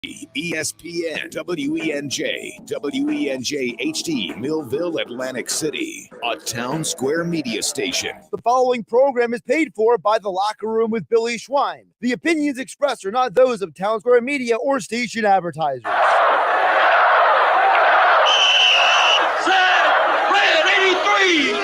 ESPN, WENJ, WENJ HD, Millville, Atlantic City, a Town Square media station. The following program is paid for by The Locker Room with Billy Schwein. The opinions expressed are not those of Town Square Media or station advertisers. Set, red 83!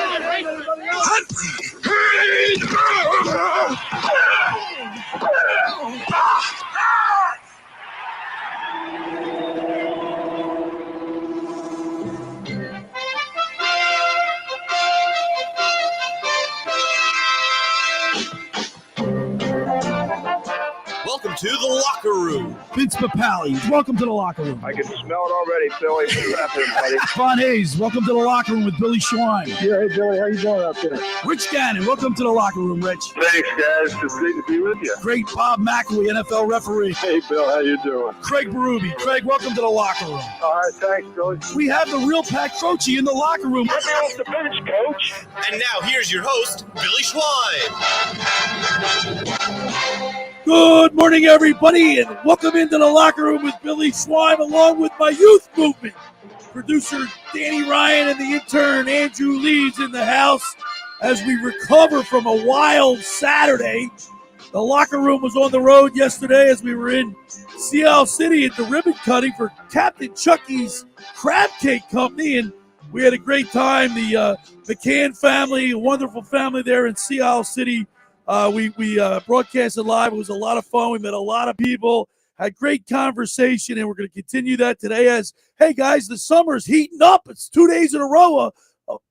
Welcome to The Locker Room. Vince Papali, welcome to The Locker Room. I can smell it already, Billy. What's happening, buddy? Von Hayes, welcome to The Locker Room with Billy Schwein. Yeah, hey, Billy, how you doing out there? Rich Gannon, welcome to The Locker Room, Rich. Thanks, guys. It's great to be with you. Great Bob McElwee, NFL referee. Hey, Bill, how you doing? Craig Berube. Craig, welcome to The Locker Room. All right, thanks, Billy. We have the real Pat Croce in The Locker Room. Get me off the bench, Coach. And now here's your host, Billy Schwein. Good morning, everybody, and welcome into The Locker Room with Billy Schwein, along with my youth movement. Producer Danny Ryan and the intern Andrew Leeds in the house as we recover from a wild Saturday. The Locker Room was on the road yesterday as we were in Sea City at the ribbon cutting for Captain Chucky's Crab Cake Company, and we had a great time. The McCann family, a wonderful family there in Sea City. We broadcasted live. It was a lot of fun. We met a lot of people, had great conversation, and we're going to continue that today as, hey, guys, the summer's heating up. It's 2 days in a row of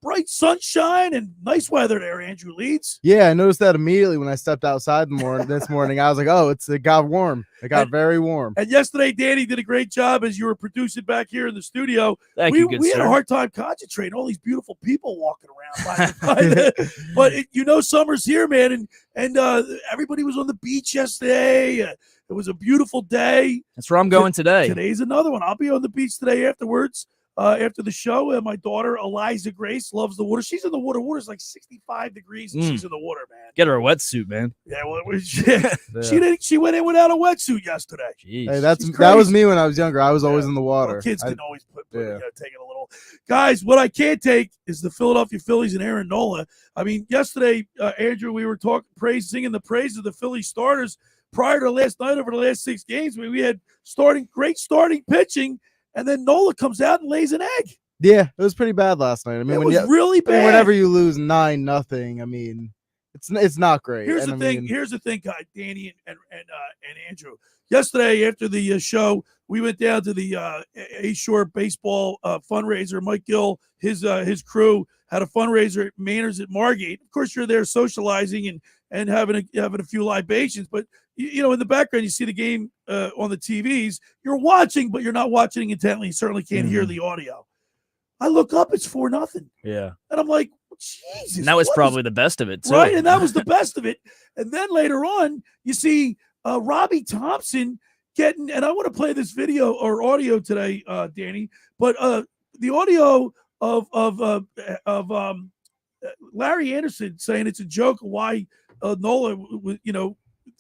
bright sunshine and nice weather there, Andrew Leeds. Yeah, I noticed that immediately when I stepped outside this morning. I was like, oh, it got warm. It got very warm. And yesterday, Danny did a great job as you were producing back here in the studio. Thank you, good we sir. had a hard time concentrating. All these beautiful people walking around. But summer's here, man, and everybody was on the beach yesterday. It was a beautiful day. That's where I'm going today. Today's another one. I'll be on the beach today afterwards. After the show, and my daughter Eliza Grace loves the water. She's in the water. Water's like 65 degrees, and she's in the water, man. Get her a wetsuit, man. Yeah, well, she went in without a wetsuit yesterday. Jeez. Hey, that was me when I was younger. I was always in the water. Well, kids can always take it a little. Guys, what I can't take is the Philadelphia Phillies and Aaron Nola. I mean, yesterday, Andrew, we were singing the praise of the Philly starters prior to last night. Over the last 6 games, we had great starting pitching. And then Nola comes out and lays an egg. Yeah, it was pretty bad last night. I mean, it was really bad. Whenever you lose 9-0, I mean, it's not great. Here's the thing, guys, Danny and Andrew. Yesterday after the show, we went down to the A-Shore baseball fundraiser. Mike Gill, his crew had a fundraiser at Manners at Margate. Of course, you're there socializing and having a few libations, but in the background, you see the game on the TVs. You're watching, but you're not watching intently. You certainly can't hear the audio. I look up, it's 4-0. Yeah. And I'm like, Jesus. And that was probably the best of it, too. Right, and that was the best of it. And then later on, you see Robbie Thompson getting, and I want to play this video or audio today, Danny, but the audio of Larry Anderson saying it's a joke why Nola,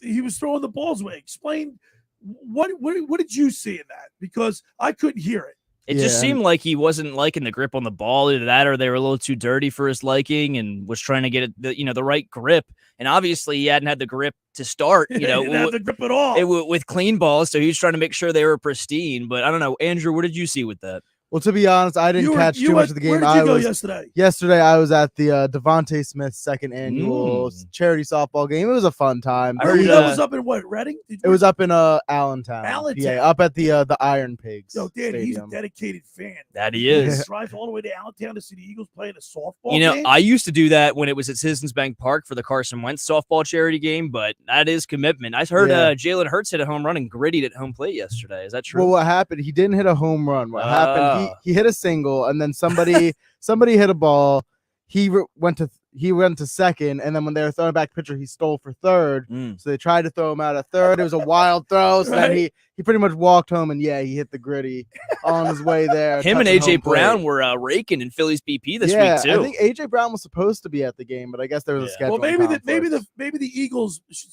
he was throwing the balls away. Explain what did you see in that? Because I couldn't hear it. It just seemed like he wasn't liking the grip on the ball, either that or they were a little too dirty for his liking, and was trying to get it, the right grip. And obviously, he hadn't had the grip to start. He didn't have the grip at all with clean balls, so he was trying to make sure they were pristine. But I don't know, Andrew, what did you see with that? Well, to be honest, I didn't catch too much of the game. Where did you go yesterday? Yesterday, I was at the Devontae Smith second annual charity softball game. It was a fun time. I heard that was up in what, Reading? It was up in Allentown. Yeah, up at the Iron Pigs. Yo, Dan, Stadium. he's a dedicated fan. That he is. He drives all the way to Allentown to see the Eagles playing a softball game. I used to do that when it was at Citizens Bank Park for the Carson Wentz softball charity game, but that is commitment. I heard Jalen Hurts hit a home run and grittied at home plate yesterday. Is that true? Well, what happened? He didn't hit a home run. What happened? He hit a single, and then somebody hit a ball. He went to second, and then when they were throwing back pitcher, he stole for third. So they tried to throw him out at third. It was a wild throw. So then he pretty much walked home, and he hit the gritty on his way there. Him and AJ Brown were raking in Phillies BP this week too. I think AJ Brown was supposed to be at the game, but I guess there was a schedule. Well, maybe the Eagles should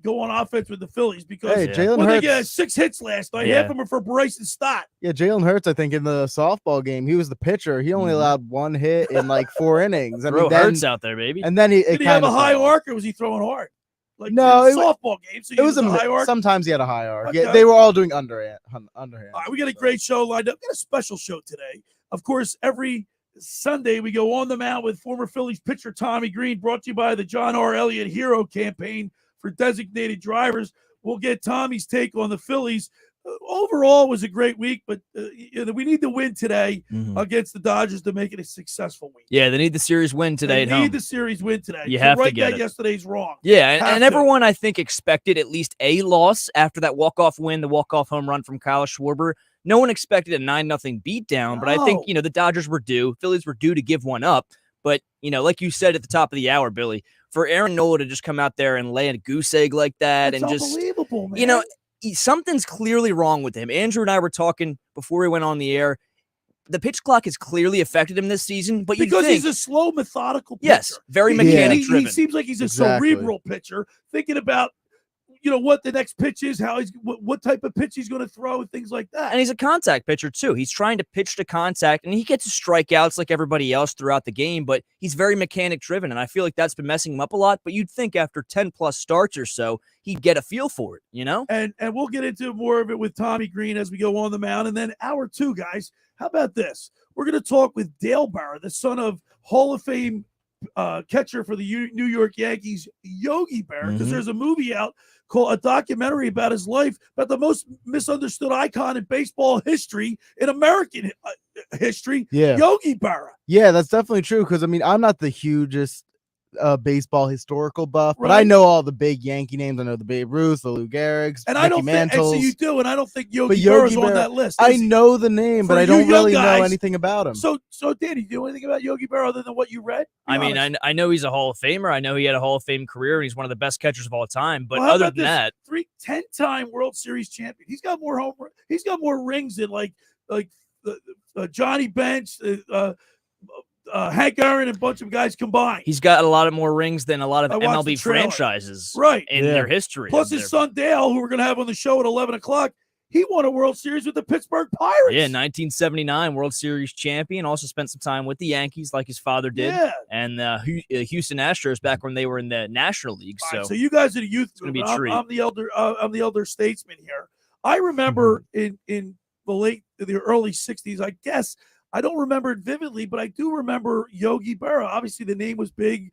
go on offense with the Phillies because Hey, Jalen they Hurts. get 6 hits last night. Half of them are for Bryson Stott. Yeah, Jalen Hurts, I think, in the softball game, he was the pitcher. He only allowed 1 hit in like 4 innings. I mean, Hurts out there, baby. And then Did he have a high arc, or was he throwing hard? Like no, in softball game. So it was a high arc. Sometimes he had a high arc. Okay. Yeah, they were all doing underhand. All right, we got a great show lined up. We got a special show today. Of course, every Sunday we go on the mound with former Phillies pitcher Tommy Greene, brought to you by the John R. Elliott Hero Campaign for designated drivers. We'll get Tommy's take on the Phillies. Overall, it was a great week, but we need to win today against the Dodgers to make it a successful week. Yeah, they need the series win today at home. They need the series win today. You have to write get that it. Yesterday's wrong. Yeah, and everyone, I think, expected at least a loss after that walk-off win, the walk-off home run from Kyle Schwarber. No one expected a 9-0 beatdown, but I think, the Dodgers were due. Phillies were due to give one up. But, like you said at the top of the hour, Billy, for Aaron Nola to just come out there and lay a goose egg like that That's and just, unbelievable, man. Something's clearly wrong with him. Andrew and I were talking before we went on the air. The pitch clock has clearly affected him this season, but because he's a slow, methodical pitcher. Yes, very mechanic driven. He seems like he's a cerebral pitcher, thinking about what the next pitch is, how he's what type of pitch he's going to throw, and things like that. And he's a contact pitcher too. He's trying to pitch to contact, and he gets strikeouts like everybody else throughout the game, but he's very mechanic driven, and I feel like that's been messing him up a lot. But you'd think after 10 plus starts or so, he'd get a feel for it, And we'll get into more of it with Tommy Greene as we go on the mound. And then hour 2, guys, how about this? We're going to talk with Dale Berra, the son of Hall of Fame catcher for the New York Yankees, Yogi Berra, because there's a movie out called a documentary about his life, about the most misunderstood icon in baseball history, in American history, Yogi Berra. Yeah, that's definitely true, because, I'm not the hugest baseball historical buff, but I know all the big Yankee names. I know the Babe Ruth, the Lou Gehrig's, and Mickey I don't Mantles. think, and so you do, and I don't think Yogi Berra's on that list. I know the name, but I don't really know anything about him. So Danny, do you know anything about Yogi Berra other than what you read? I know he's a Hall of Famer. I know he had a Hall of Fame career, and he's one of the best catchers of all time. But other than that, 10-time World Series champion. He's got more He's got more rings than like Johnny Bench, Hank Aaron, and a bunch of guys combined. He's got a lot of more rings than a lot of MLB franchises in their history. Plus his son Dale, who we're going to have on the show at 11 o'clock, he won a World Series with the Pittsburgh Pirates. Yeah, 1979 World Series champion. Also spent some time with the Yankees like his father did. Yeah. And Houston Astros back when they were in the National League. So you guys are the youth group. I'm the elder statesman here. I remember in the early 60s, I guess. I don't remember it vividly, but I do remember Yogi Berra. Obviously, the name was big.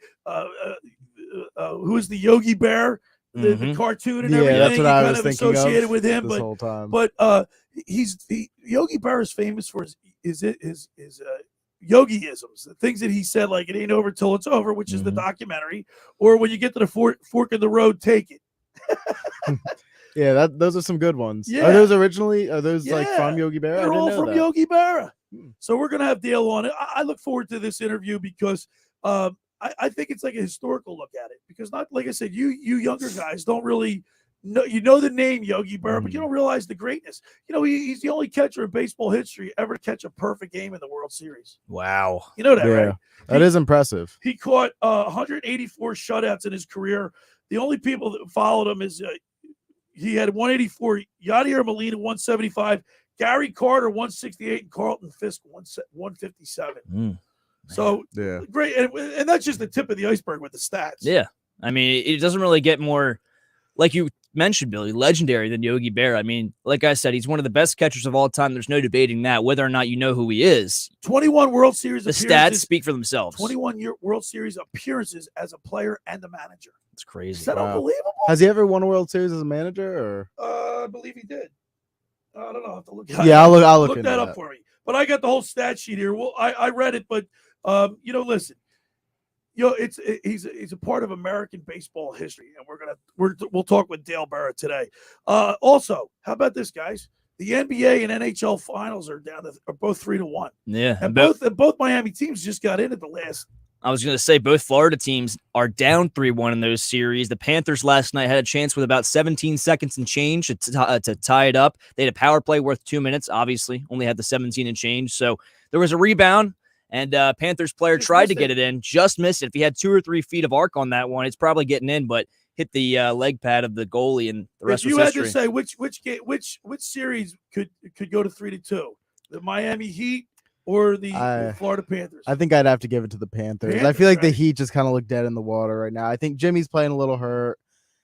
Who is the Yogi Bear? The cartoon and everything. That's what I was kind of thinking associated with him. This whole time. But Yogi Berra is famous for his yogiisms, the things that he said, like "It ain't over till it's over," which is the documentary, or when you get to the fork in the road, take it. Yeah, those are some good ones. Yeah. Are those like from Yogi Berra? They're all from Yogi Berra. So we're gonna have Dale on it. I look forward to this interview because I think it's like a historical look at it, because not like I said, you younger guys don't really know the name Yogi Berra, but you don't realize the greatness. He's the only catcher in baseball history ever to catch a perfect game in the World Series. Wow. You know that, right? That is impressive. He caught 184 shutouts in his career. The only people that followed him is he had 184, Yadier Molina 175, Gary Carter 168, and Carlton Fisk 157. So great, and that's just the tip of the iceberg with the stats. Yeah, it doesn't really get more, like you mentioned, Billy, legendary than Yogi Berra. Like I said, he's one of the best catchers of all time. There's no debating that, whether or not you know who he is. 21 World Series appearances. The stats speak for themselves. 21 World Series appearances as a player and a manager. It's crazy. Is that unbelievable? Has he ever won a World Series as a manager? Or I believe he did. I don't know. I have to look. I'll look that up for me. But I got the whole stat sheet here. Well, I read it, but listen, he's a part of American baseball history, and we'll talk with Dale Berra today. Also, how about this, guys? The NBA and NHL finals are both 3-1. Yeah, and both Miami teams just got in at the last. I was going to say both Florida teams are down 3-1 in those series. The Panthers last night had a chance with about 17 seconds and change to tie it up. They had a power play worth 2 minutes, obviously, only had the 17 and change. So there was a rebound, and Panthers player tried to get it in, just missed it. If he had 2 or 3 feet of arc on that one, it's probably getting in, but hit the leg pad of the goalie, and the rest was history. If history. you had to say which series could go to 3-2, the Miami Heat or the Florida Panthers? I think I'd have to give it to the Panthers. I feel like the Heat just kind of look dead in the water right now. I think Jimmy's playing a little hurt.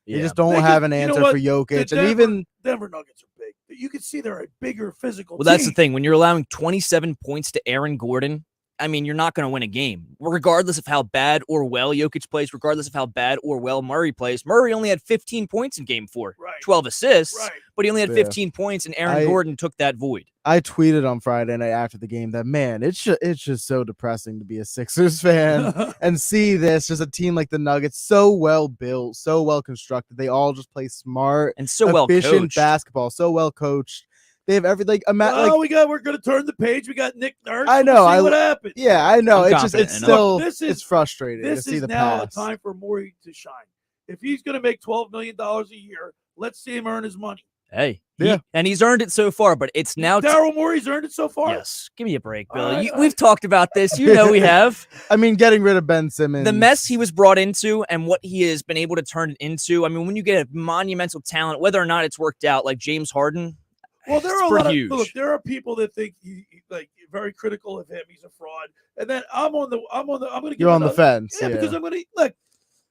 They just don't have an answer for Jokic. And even Denver Nuggets are big. You can see they're a bigger physical team. Well, that's the thing. When you're allowing 27 points to Aaron Gordon, I mean, you're not going to win a game, regardless of how bad or well Jokic plays, regardless of how bad or well Murray plays. Murray only had 15 points in game 4, 12 assists, but he only had 15 points, and Aaron Gordon took that void. I tweeted on Friday night after the game that, man, it's just so depressing to be a Sixers fan and see this, just a team like the Nuggets, so well built, so well constructed. They all just play smart and so well coached basketball, so well coached. They have everything. We're going to turn the page. We got Nick Nurse. I know. See what happened. Yeah, I know. It's it's frustrating to see the now pass. A time for Morey to shine. If he's going to make $12 million a year, let's see him earn his money. Hey, and he's earned it so far, but it's now Daryl Morey's earned it so far. Yes, give me a break, Billy. We've talked about this. You know we have. I mean, getting rid of Ben Simmons, the mess he was brought into, and what he has been able to turn it into. I mean, when you get a monumental talent, whether or not it's worked out, like James Harden. Well, there are people that think he very critical of him. He's a fraud, and then I'm going to. You're on the fence, because I'm going to look.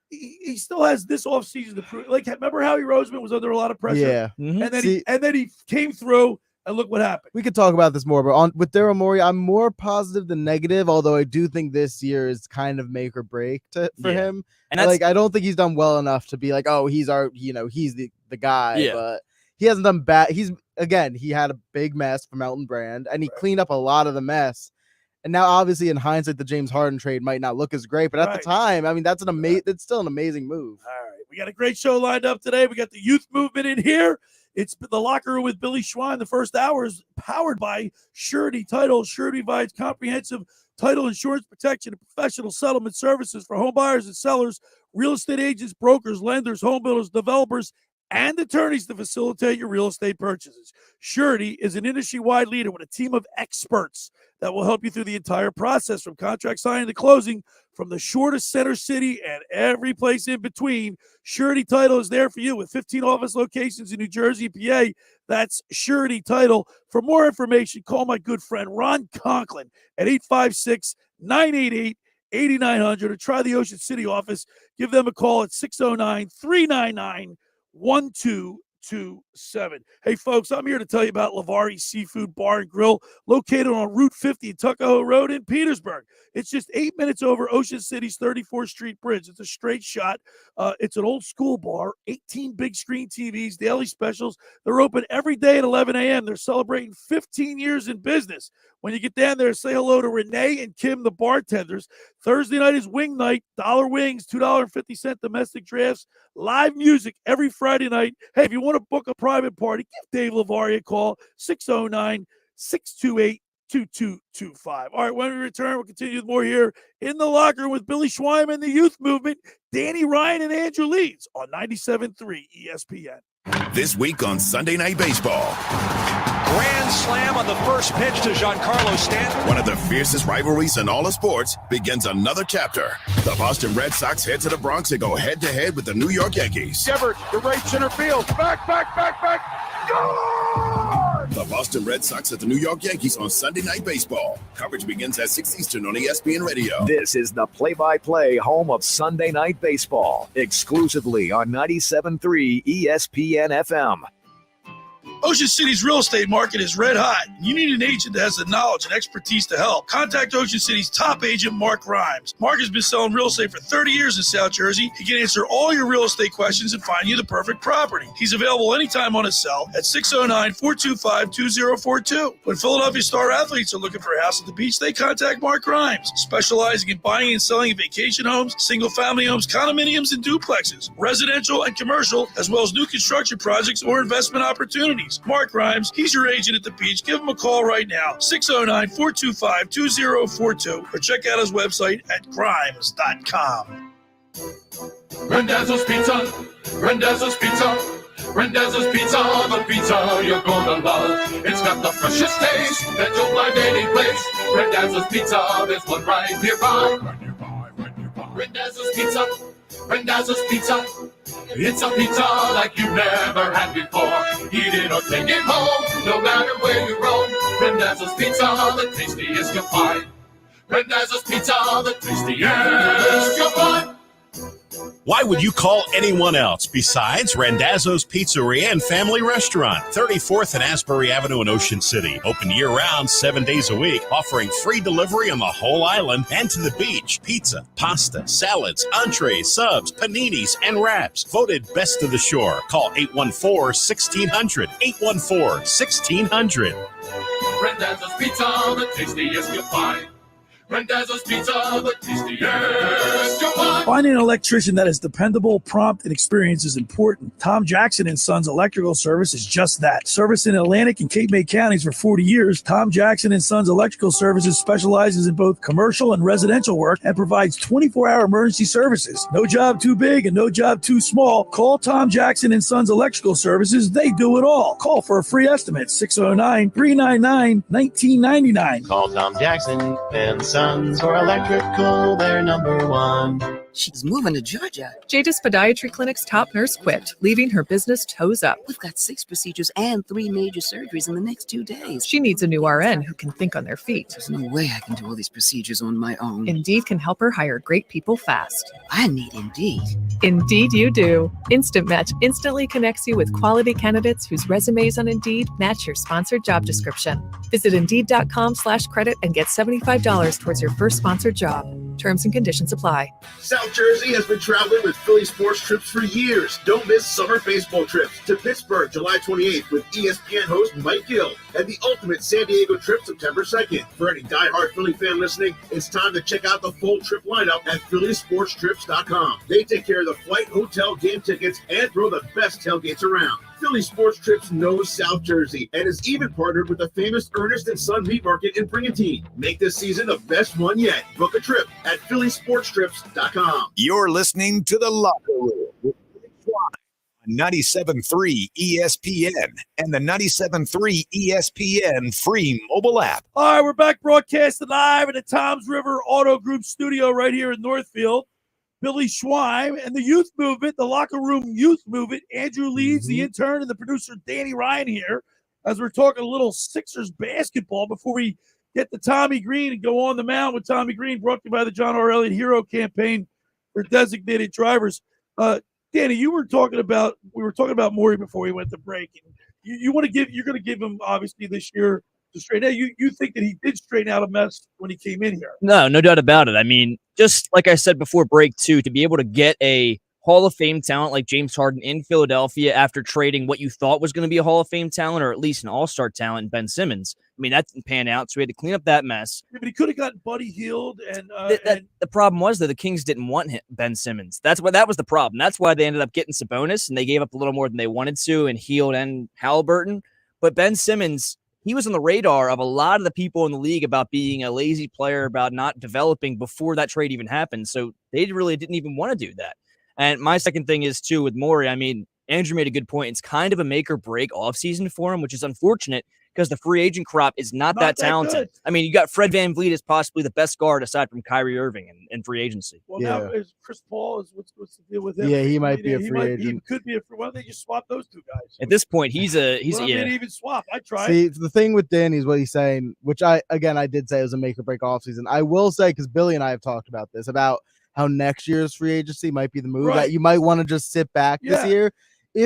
He still has this offseason to prove. Like, remember Howie Roseman was under a lot of pressure, and then he came through, and look what happened. We could talk about this more, but with Daryl Morey, I'm more positive than negative. Although I do think this year is kind of make or break for him. And I don't think he's done well enough to be like, oh, he's he's the guy. Yeah. But he hasn't done bad. He had a big mess from Elton Brand, and he cleaned up a lot of the mess. And now, obviously, in hindsight, the James Harden trade might not look as great, but at the time, I mean, it's still an amazing move. All right, we got a great show lined up today. We got the youth movement in here. It's the Locker Room with Billy Schwein. The first hour is powered by Surety Title. Surety provides comprehensive title insurance protection and professional settlement services for home buyers and sellers, real estate agents, brokers, lenders, home builders, developers, and attorneys to facilitate your real estate purchases. Surety is an industry-wide leader with a team of experts that will help you through the entire process, from contract signing to closing, from the shortest center city and every place in between. Surety Title is there for you with 15 office locations in New Jersey, PA. That's Surety Title. For more information, call my good friend Ron Conklin at 856-988-8900 or try the Ocean City office. Give them a call at 609-399-1227. Hey, folks, I'm here to tell you about Lavari Seafood Bar and Grill, located on Route 50 Tuckahoe Road in Petersburg. It's just 8 minutes over Ocean City's 34th Street Bridge. It's a straight shot. It's an old school bar, 18 big screen TVs, daily specials. They're open every day at 11 a.m. They're celebrating 15 years in business. When you get down there, say hello to Renee and Kim, the bartenders. Thursday night is wing night, $1 wings, $2.50 domestic drafts, live music every Friday night. Hey, if you want to book a private party, give Dave Lavari a call, 609-628-2225. All right, when we return, we'll continue with more here in the Locker Room with Billy Schwein and the Youth Movement, Danny Ryan and Andrew Leeds on 97.3 ESPN. This week on Sunday Night Baseball. Grand slam on the first pitch to Giancarlo Stanton. One of the fiercest rivalries in all of sports begins another chapter. The Boston Red Sox head to the Bronx and go head-to-head with the New York Yankees. Shepard to right center field. Back. Gone! The Boston Red Sox at the New York Yankees on Sunday Night Baseball. Coverage begins at 6 Eastern on ESPN Radio. This is the play-by-play home of Sunday Night Baseball, exclusively on 97.3 ESPN FM. Ocean City's real estate market is red hot. You need an agent that has the knowledge and expertise to help. Contact Ocean City's top agent, Mark Grimes. Mark has been selling real estate for 30 years in South Jersey. He can answer all your real estate questions and find you the perfect property. He's available anytime on his cell at 609-425-2042. When Philadelphia star athletes are looking for a house at the beach, they contact Mark Grimes, specializing in buying and selling vacation homes, single-family homes, condominiums, and duplexes, residential and commercial, as well as new construction projects or investment opportunities. Mark Grimes, he's your agent at the beach. Give him a call right now, 609-425-2042, or check out his website at grimes.com. Randazzo's Pizza, Randazzo's Pizza, Randazzo's Pizza, the pizza you're gonna love. It's got the freshest taste that you'll find any place. Randazzo's Pizza, there's one right nearby. Randazzo's Pizza, Rendazzo's Pizza. It's a pizza like you've never had before. Eat it or take it home, no matter where you roam. Rendazzo's Pizza, the tastiest you'll find. Rendazzo's Pizza, the tastiest you'll find. Why would you call anyone else besides Rendazzo's Pizzeria and Family Restaurant, 34th and Asbury Avenue in Ocean City. Open year-round, 7 days a week, offering free delivery on the whole island and to the beach. Pizza, pasta, salads, entrees, subs, paninis, and wraps. Voted best of the shore. Call 814-1600. 814-1600. Rendazzo's Pizza, the tastiest you'll find. Rendazzo's Pizza, the tastiest you'll find. Finding an electrician that is dependable, prompt, and experienced is important. Tom Jackson & Sons Electrical Service is just that. Service in Atlantic and Cape May counties for 40 years, Tom Jackson & Sons Electrical Services specializes in both commercial and residential work and provides 24-hour emergency services. No job too big and no job too small. Call Tom Jackson & Sons Electrical Services. They do it all. Call for a free estimate, 609-399-1999. Call Tom Jackson and Sons for electrical, they're number one. She's moving to Georgia. Jada's Podiatry Clinic's top nurse quit, leaving her business toes up. We've got 6 procedures and 3 major surgeries in the next 2 days. She needs a new RN who can think on their feet. There's no way I can do all these procedures on my own. Indeed can help her hire great people fast. I need Indeed. Indeed you do. Instant Match instantly connects you with quality candidates whose resumes on Indeed match your sponsored job description. Visit Indeed.com/credit and get $75 towards your first sponsored job. Terms and conditions apply. South Jersey has been traveling with Philly sports trips for years. Don't miss summer baseball trips to Pittsburgh July 28th with ESPN host Mike Gill and the ultimate San Diego trip September 2nd. For any diehard Philly fan listening, it's time to check out the full trip lineup at PhillySportsTrips.com. They take care of the flight, hotel, game tickets, and throw the best tailgates around. Philly Sports Trips knows South Jersey and is even partnered with the famous Ernest & Son Meat Market in Brigantine. Make this season the best one yet. Book a trip at PhillySportsTrips.com. You're listening to The Locker Room with 97.3 ESPN and the 97.3 ESPN free mobile app. All right, we're back broadcasting live at the Toms River Auto Group studio right here in Northfield. Billy Schweim and the youth movement, the locker room youth movement, Andrew Leeds, the intern, and the producer Danny Ryan here, as we're talking a little Sixers basketball before we get to Tommy Greene and go on the mound with Tommy Greene, brought to you by the John R. Elliott Hero Campaign for designated drivers. Danny, we were talking about Morey before we went to break. And you're going to give him obviously this year to straighten out. You think that he did straighten out a mess when he came in here? No doubt about it. I mean, just like I said before break too, to be able to get a Hall of Fame talent like James Harden in Philadelphia after trading what you thought was going to be a Hall of Fame talent or at least an all-star talent in Ben Simmons. I mean, that didn't pan out, so we had to clean up that mess. Yeah, but he could have gotten Buddy Hield. And the problem was that the Kings didn't want Ben Simmons. That was the problem. That's why they ended up getting Sabonis, and they gave up a little more than they wanted to, and Hield and Halliburton. But Ben Simmons, he was on the radar of a lot of the people in the league about being a lazy player, about not developing before that trade even happened. So they really didn't even want to do that. And my second thing is, too, with Morey, I mean, Andrew made a good point. It's kind of a make or break offseason for him, which is unfortunate because the free agent crop is not that talented. Good. I mean, you got Fred VanVleet as possibly the best guard aside from Kyrie Irving in free agency. Well, now is Chris Paul what's the deal with him? Yeah, he might be a free agent. He could be why don't they just swap those two guys? At this point, he's even swap. I tried. See, the thing with Danny is what he's saying, which I did say it was a make or break offseason. I will say, because Billy and I have talked about this, about how next year's free agency might be the move, that you might want to just sit back this year.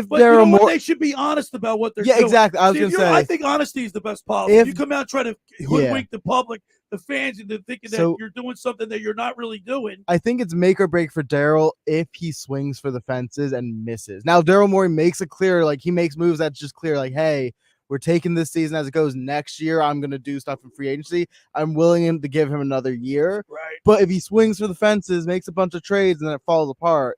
But there are more, they should be honest about what they're doing. Yeah, exactly. I was going to say, I think honesty is the best policy. If you come out and try to hoodwink the public, the fans, into thinking that you're doing something that you're not really doing. I think it's make or break for Daryl if he swings for the fences and misses. Now, Daryl Morey makes it clear, like he makes moves that's just clear, like, hey, we're taking this season as it goes. Next year, I'm going to do stuff in free agency. I'm willing to give him another year. Right. But if he swings for the fences, makes a bunch of trades, and then it falls apart,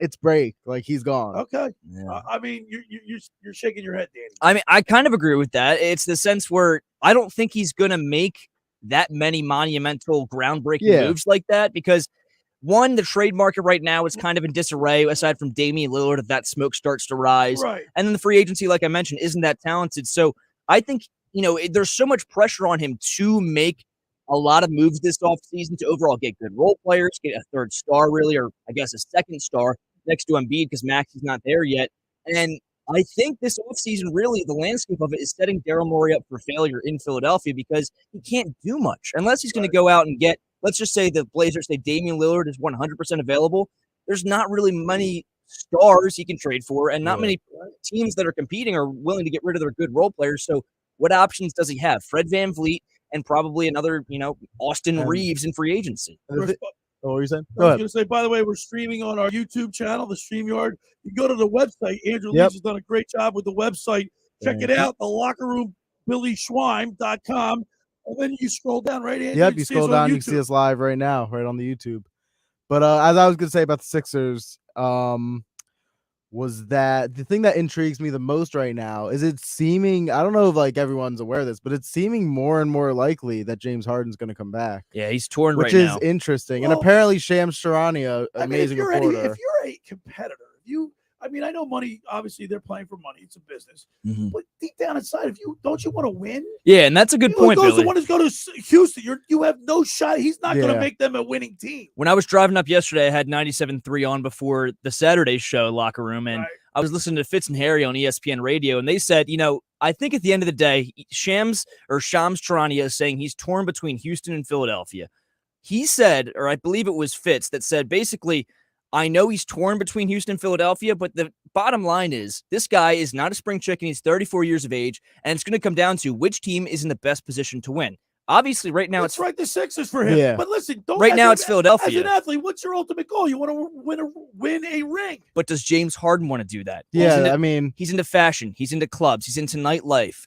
it's break. Like, he's gone. Okay. Yeah. I mean, you're shaking your head, Danny. I mean, I kind of agree with that. It's the sense where I don't think he's going to make that many monumental, groundbreaking moves like that because, one, the trade market right now is kind of in disarray, aside from Damian Lillard, if that smoke starts to rise. Right. And then the free agency, like I mentioned, isn't that talented. So I think, there's so much pressure on him to make a lot of moves this offseason to overall get good role players, get a third star really, or I guess a second star next to Embiid because Max is not there yet. And I think this offseason, really, the landscape of it is setting Daryl Morey up for failure in Philadelphia because he can't do much unless he's going to go out and get, let's just say the Blazers say Damian Lillard is 100% available. There's not really many stars he can trade for, and not many teams that are competing are willing to get rid of their good role players. So what options does he have? Fred VanVleet and probably another, Austin Reeves in free agency. What were you saying? I was going to say, by the way, we're streaming on our YouTube channel, the StreamYard. You go to the website. Andrew Leeds has done a great job with the website. Check it out, the locker room, BillySchweim.com. And then you scroll down, right, Andrew? Yep, you scroll down, you can see us live right now, right on the YouTube. But as I was going to say about the Sixers, was that the thing that intrigues me the most right now is it's seeming, I don't know if like everyone's aware of this, but it's seeming more and more likely that James Harden's going to come back. Yeah, he's torn which right is now. Interesting. Well, and apparently Shams Charania, amazing reporter. If you're a competitor, I know money, obviously they're playing for money. It's a business. But deep down inside, don't you want to win? Yeah, and that's a good point, Those Billy. the ones go to Houston. You have no shot. He's not going to make them a winning team. When I was driving up yesterday, I had 97.3 on before the Saturday show, Locker Room, and I was listening to Fitz and Harry on ESPN Radio, and they said, I think at the end of the day, Shams Charania is saying he's torn between Houston and Philadelphia. He said, or I believe it was Fitz that said, basically, I know he's torn between Houston and Philadelphia, but the bottom line is this guy is not a spring chicken. He's 34 years of age, and it's going to come down to which team is in the best position to win. Obviously, right now it's right the Sixers for him. Yeah. But listen, it's Philadelphia. As an athlete, what's your ultimate goal? You want to win a ring. But does James Harden want to do that? Yeah, he's into fashion. He's into clubs. He's into nightlife.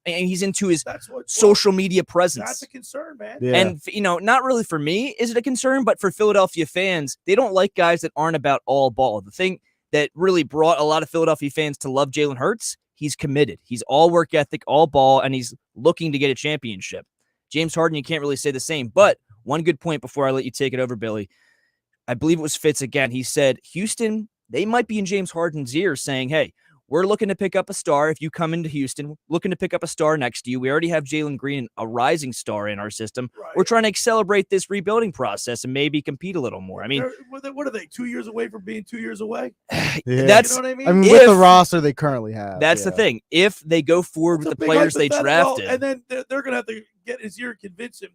He's into his social media presence. That's a concern, man. Yeah. And, not really for me is it a concern, but for Philadelphia fans, they don't like guys that aren't about all ball. The thing that really brought a lot of Philadelphia fans to love Jalen Hurts, he's committed. He's all work ethic, all ball, and he's looking to get a championship. James Harden, you can't really say the same. But one good point before I let you take it over, Billy. I believe it was Fitz again. He said, Houston, they might be in James Harden's ear saying, hey, we're looking to pick up a star. If you come into Houston, looking to pick up a star next to you. We already have Jalen Green, a rising star in our system. Right. We're trying to accelerate this rebuilding process and maybe compete a little more. I mean, what are they, 2 years away from being 2 years away? That's, you know what I mean? I mean, with the roster they currently have. That's the thing. If they go forward with the players they drafted. And then they're going to have to get his ear and convince him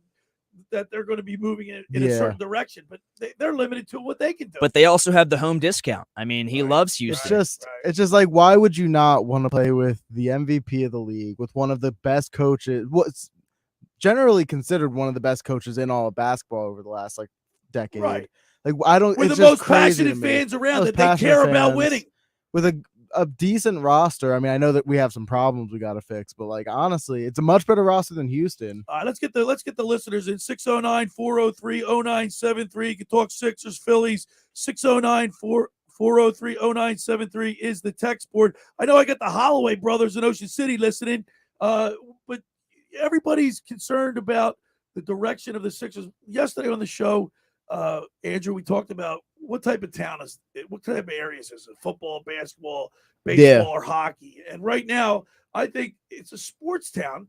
that they're going to be moving in a certain direction, but they're limited to what they can do. But they also have the home discount. I mean, he loves Houston. It's just like, why would you not want to play with the MVP of the league, with one of the best coaches, what's generally considered one of the best coaches in all of basketball over the last decade? Right. Like, I don't. We're it's the just most crazy passionate to me. fans around Most that they passionate care about fans winning. With a decent roster. I mean, I know that we have some problems we got to fix, but honestly, it's a much better roster than Houston. Let's get the listeners in 609-403-0973. You can talk Sixers, Phillies. 609-403-0973 is the text board. I know I got the Holloway brothers in Ocean City listening, but everybody's concerned about the direction of the Sixers. Yesterday on the show, Andrew, we talked about what type of town is it? What type of areas is it? Football, basketball, baseball, or hockey? And right now, I think it's a sports town.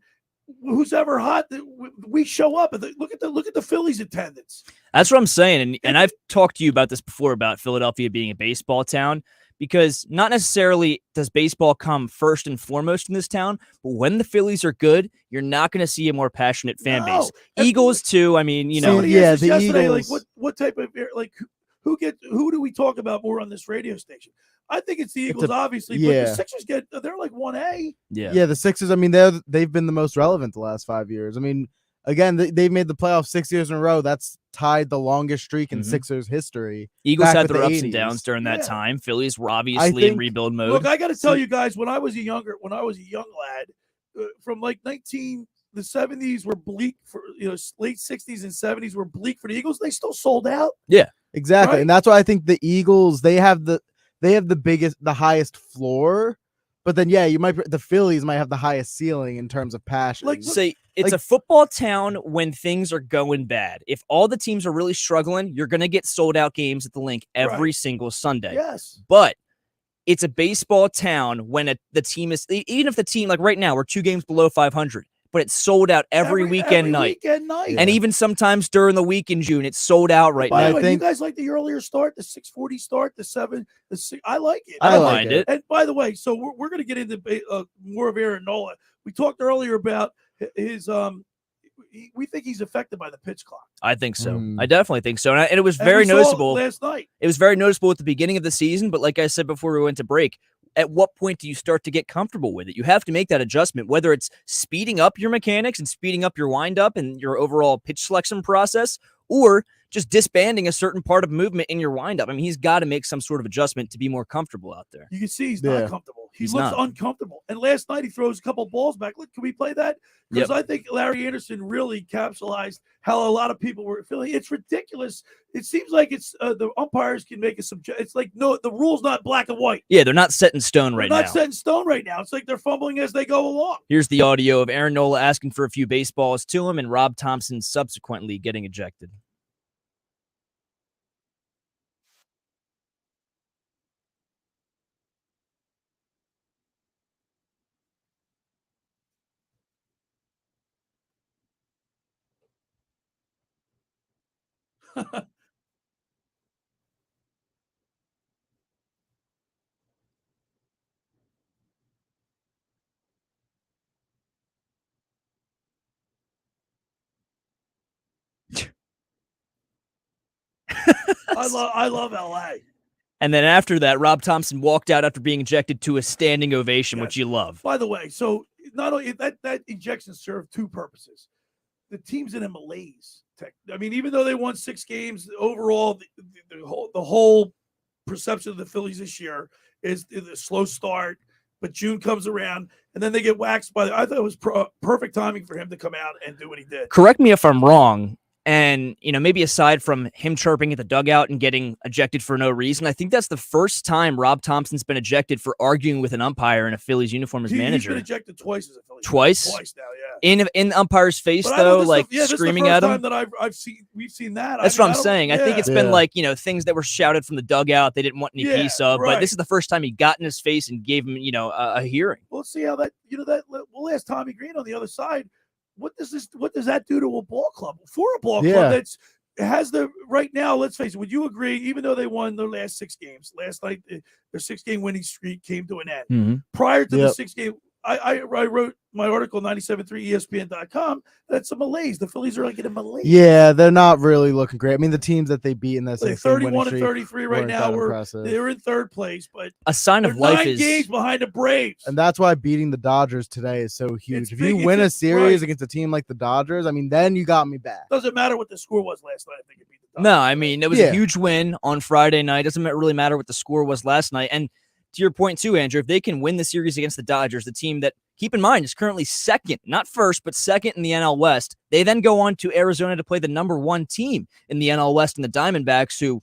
Who's ever hot, we show up. Look at the Phillies attendance. That's what I'm saying. And I've talked to you about this before about Philadelphia being a baseball town, because not necessarily does baseball come first and foremost in this town, but when the Phillies are good, you're not going to see a more passionate fan base. Eagles too. I mean, the Eagles. Like what type of who do we talk about more on this radio station? I think it's the Eagles, obviously, but the Sixers they're like 1A. Yeah, the Sixers. I mean, they've been the most relevant the last 5 years. I mean, again, they've made the playoffs 6 years in a row. That's tied the longest streak in Sixers history. Eagles had their ups 80s. and downs during that time. Phillies were obviously in rebuild mode. Look, I got to tell you guys, when I was a young lad, from the 70s were bleak for late 60s and 70s were bleak for the Eagles. They still sold out. Yeah, exactly, right? And that's why I think the Eagles they have the highest floor, but then the Phillies might have the highest ceiling in terms of passion. It's a football town when things are going bad. If all the teams are really struggling, you're going to get sold out games at the Link every single Sunday. Yes, but it's a baseball town when the team is, even if the team, like right now, we're 2 games below 500. but it's sold out every weekend night. And even sometimes during the week in June, it's sold out right By now. the way, do you guys like the earlier start, the 6:40 start, the 7, the 6? I like it. I don't mind it. And by the way, so we're going to get into more of Aaron Nola. We talked earlier about his we think he's affected by the pitch clock. I think so. I definitely think so. And it was very noticeable last night. It was very noticeable at the beginning of the season, but like I said before we went to break, at what point do you start to get comfortable with it? You have to make that adjustment, whether it's speeding up your mechanics and speeding up your windup and your overall pitch selection process, or just disbanding a certain part of movement in your windup. I mean, he's got to make some sort of adjustment to be more comfortable out there. You can see he's not comfortable. He looks uncomfortable. And last night he throws a couple balls back. Look, can we play that? Because I think Larry Anderson really capsulized how a lot of people were feeling. It's ridiculous. It seems like it's the umpires can make a subject. It's like, no, the rule's not black and white. Yeah, they're not set in stone right now. Not set in stone right now. It's like they're fumbling as they go along. Here's the audio of Aaron Nola asking for a few baseballs to him and Rob Thompson subsequently getting ejected. I love LA. And then after that, Rob Thompson walked out after being ejected to a standing ovation, which you love. By the way, so not only that ejection served two purposes. The team's in a malaise. I mean, even though they won 6 games overall, the whole perception of the Phillies this year is the slow start. But June comes around, and then they get waxed by. I thought it was perfect timing for him to come out and do what he did. Correct me if I'm wrong. And, maybe aside from him chirping at the dugout and getting ejected for no reason, I think that's the first time Rob Thompson's been ejected for arguing with an umpire in a Phillies uniform as manager. He's been ejected twice as a Phillies. Twice? Twice now, yeah. In the umpire's face, though, like screaming at him. This is the first time that we've seen that. That's what I'm saying. I think it's been like, things that were shouted from the dugout they didn't want any piece of, but this is the first time he got in his face and gave him, a hearing. Well, let's see how that, we'll ask Tommy Greene on the other side. What does that do to a ball club? For a ball club that's has the right now, let's face it, would you agree, even though they won their last 6 games, last night their 6-game winning streak came to an end. Mm-hmm. Prior to the 6-game, I wrote my article 97.3 ESPN.com. That's a malaise. The Phillies are like in a malaise. Yeah, they're not really looking great. I mean, the teams that they beat in that 31 and 33 right now. They're in third place, but a sign of life 9 is games behind the Braves. And that's why beating the Dodgers today is so huge. If you win a series against a team like the Dodgers, I mean, then you got me back. Doesn't matter what the score was last night. I think it beat the Dodgers. No, I mean, it was a huge win on Friday night. Doesn't really matter what the score was last night. And to your point too, Andrew, if they can win the series against the Dodgers, the team that, keep in mind, is currently second, not first, but second in the NL West. They then go on to Arizona to play the number 1 team in the NL West in the Diamondbacks, who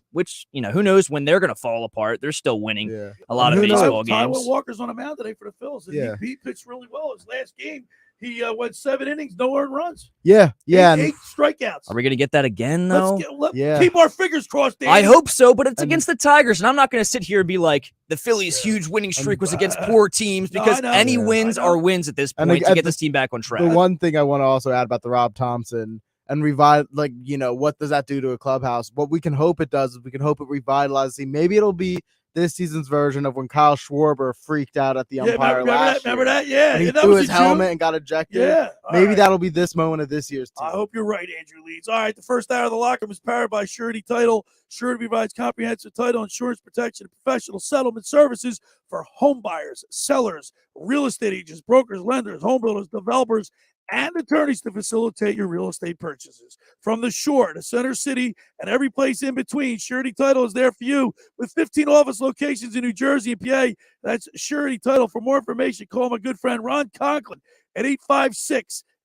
knows when they're going to fall apart. They're still winning a lot of baseball games. Taijuan Walker's on the mound today for the Phillies, and he pitched really well. His last game, he went 7 innings, no earned runs. Yeah. 8 strikeouts. Are we going to get that again, though? Keep our fingers crossed, Danny. I hope so, but it's against the Tigers, and I'm not going to sit here and be like, the Phillies' huge winning streak was against poor teams, because any wins are wins at this point to get this team back on track. The one thing I want to also add about the Rob Thompson and revive, what does that do to a clubhouse? What we can hope it does is we can hope it revitalizes. Maybe it'll be this season's version of when Kyle Schwarber freaked out at the umpire last year. Remember that? Yeah. And he that threw was his helmet and got ejected. Yeah. Maybe that'll be this moment of this year's team. I hope you're right, Andrew Leeds. All right, the first hour of the locker room is powered by Surety Title. Surety provides comprehensive title insurance protection and professional settlement services for home buyers, sellers, real estate agents, brokers, lenders, home builders, developers, and attorneys to facilitate your real estate purchases. From the shore to Center City and every place in between, Surety Title is there for you with 15 office locations in New Jersey and PA. That's Surety Title. For more information, call my good friend Ron Conklin at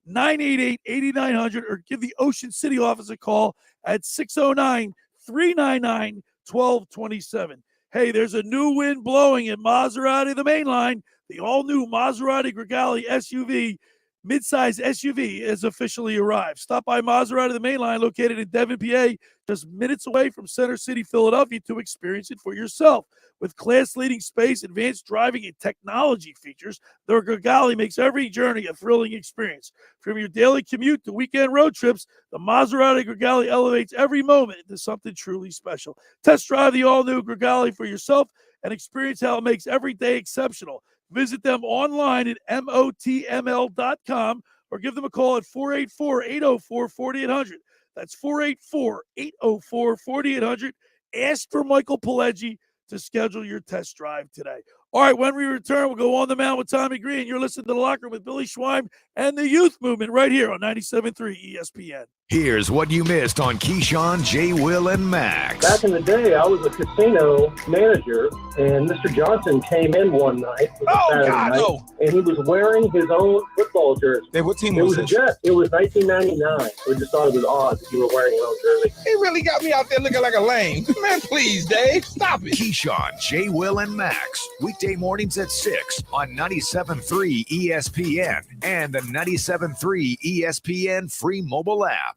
856-988-8900 or give the Ocean City office a call at 609-399-1227. Hey, there's a new wind blowing at Maserati, the main line. The all-new Maserati Gregale SUV midsize SUV has officially arrived. Stop by Maserati, the main line, located in Devon, PA, just minutes away from Center City, Philadelphia, to experience it for yourself. With class-leading space, advanced driving, and technology features, the Gregale makes every journey a thrilling experience. From your daily commute to weekend road trips, the Maserati Gregale elevates every moment into something truly special. Test drive the all-new Gregale for yourself and experience how it makes every day exceptional. Visit them online at motml.com or give them a call at 484-804-4800. That's 484-804-4800. Ask for Michael Pileggi to schedule your test drive today. All right, when we return, we'll go on the mound with Tommy Greene. You're listening to The Locker Room with Billy Schwein and the Youth Movement right here on 97.3 ESPN. Here's what you missed on Keyshawn, J. Will, and Max. Back in the day, I was a casino manager, and Mr. Johnson came in one night. And he was wearing his own football jersey. Hey, what team it was a this? Jet. It was 1999. We just thought it was odd that you were wearing your own jersey. He really got me out there looking like a lame. Man, please, Dave, stop it. Keyshawn, J. Will, and Max. Weekday mornings at 6 on 97.3 ESPN and the 97.3 ESPN free mobile app.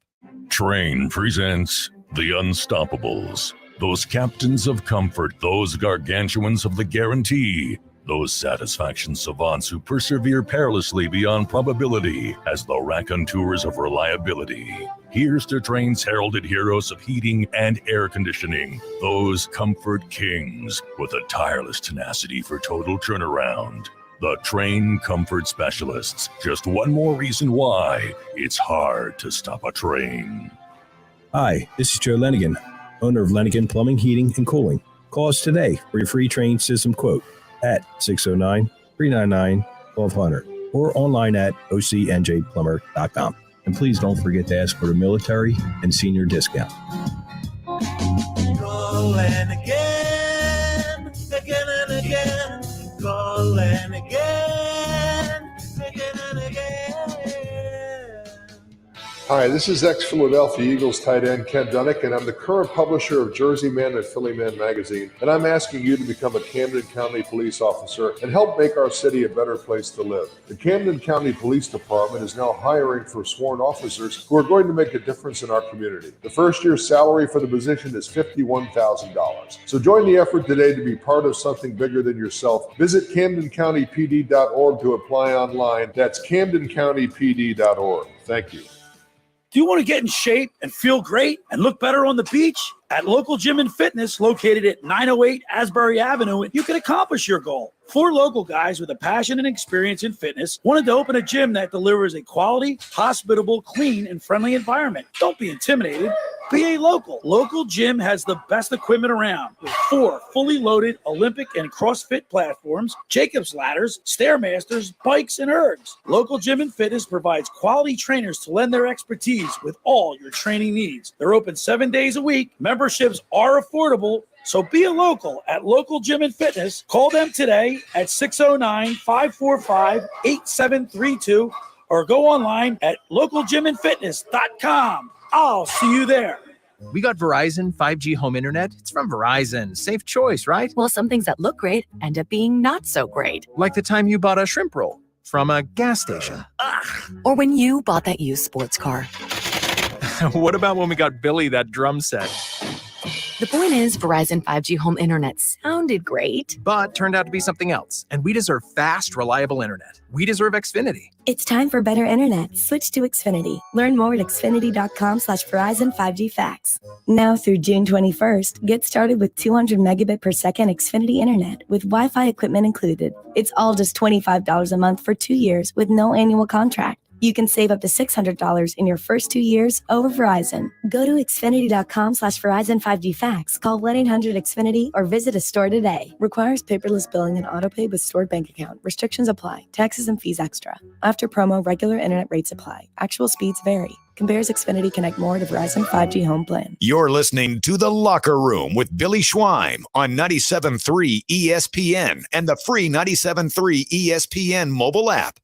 Train presents The Unstoppables. Those captains of comfort, those gargantuans of the guarantee, those satisfaction savants who persevere perilously beyond probability as the raconteurs of reliability. Here's to Train's heralded heroes of heating and air conditioning, those comfort kings with a tireless tenacity for total turnaround. The Train Comfort Specialists. Just one more reason why it's hard to stop a train. Hi, this is Joe Lenigan, owner of Lenigan Plumbing, Heating, and Cooling. Call us today for your free train system quote at 609-399-1200 or online at ocnjplumber.com. And please don't forget to ask for the military and senior discount. Calling again, again and again. Calling again, again and again. Hi, this is ex-Philadelphia Eagles tight end Ken Dunnick, and I'm the current publisher of Jersey Man and Philly Man magazine, and I'm asking you to become a Camden County police officer and help make our city a better place to live. The Camden County Police Department is now hiring for sworn officers who are going to make a difference in our community. The first year's salary for the position is $51,000. So join the effort today to be part of something bigger than yourself. Visit CamdenCountyPD.org to apply online. That's CamdenCountyPD.org. Thank you. Do you want to get in shape and feel great and look better on the beach? At Local Gym and Fitness, located at 908 Asbury Avenue, you can accomplish your goal. 4 local guys with a passion and experience in fitness wanted to open a gym that delivers a quality, hospitable, clean, and friendly environment. Don't be intimidated. Be a local. Local Gym has the best equipment around with 4 fully loaded Olympic and CrossFit platforms, Jacob's ladders, Stairmasters, bikes, and ergs. Local Gym and Fitness provides quality trainers to lend their expertise with all your training needs. They're open 7 days a week. Memberships are affordable. So be a local at Local Gym and Fitness. Call them today at 609-545-8732 or go online at localgymandfitness.com. I'll see you there. We got Verizon 5G home internet. It's from Verizon. Safe choice, right? Well, some things that look great end up being not so great. Like the time you bought a shrimp roll from a gas station. Or when you bought that used sports car. What about when we got Billy that drum set? The point is, Verizon 5G home internet sounded great, but turned out to be something else. And we deserve fast, reliable internet. We deserve Xfinity. It's time for better internet. Switch to Xfinity. Learn more at xfinity.com/Verizon 5G Facts. Now through June 21st, get started with 200 megabit per second Xfinity internet with Wi-Fi equipment included. It's all just $25 a month for 2 years with no annual contract. You can save up to $600 in your first 2 years over Verizon. Go to xfinity.com/Verizon 5G Facts. Call 1-800-XFINITY or visit a store today. Requires paperless billing and autopay with stored bank account. Restrictions apply. Taxes and fees extra. After promo, regular internet rates apply. Actual speeds vary. Compares Xfinity Connect More to Verizon 5G home plan. You're listening to The Locker Room with Billy Schwein on 97.3 ESPN and the free 97.3 ESPN mobile app.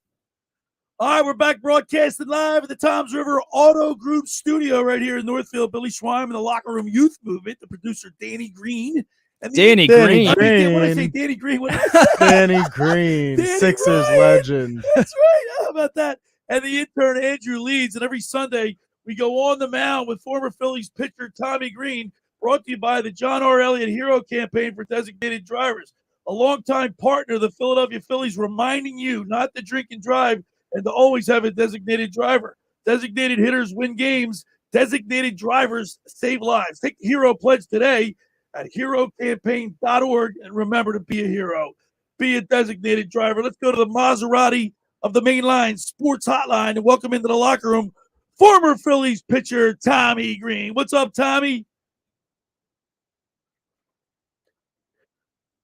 All right, we're back broadcasting live at the Toms River Auto Group studio right here in Northfield. Billy Schwein and the Locker Room Youth Movement, the producer Danny Greene. And Danny Greene. What did I say? Danny Greene. What did I say? Danny Greene, Sixers legend. That's right. How about that? and the intern, Andrew Leeds. And every Sunday, we go on the mound with former Phillies pitcher Tommy Greene, brought to you by the John R. Elliott Hero Campaign for Designated Drivers. A longtime partner of the Philadelphia Phillies, reminding you not to drink and drive and to always have a designated driver. Designated hitters win games. Designated drivers save lives. Take the Hero Pledge today at herocampaign.org, and remember to be a hero. Be a designated driver. Let's go to the Maserati of the Main Line Sports Hotline and welcome into the locker room former Phillies pitcher Tommy Greene. What's up, Tommy?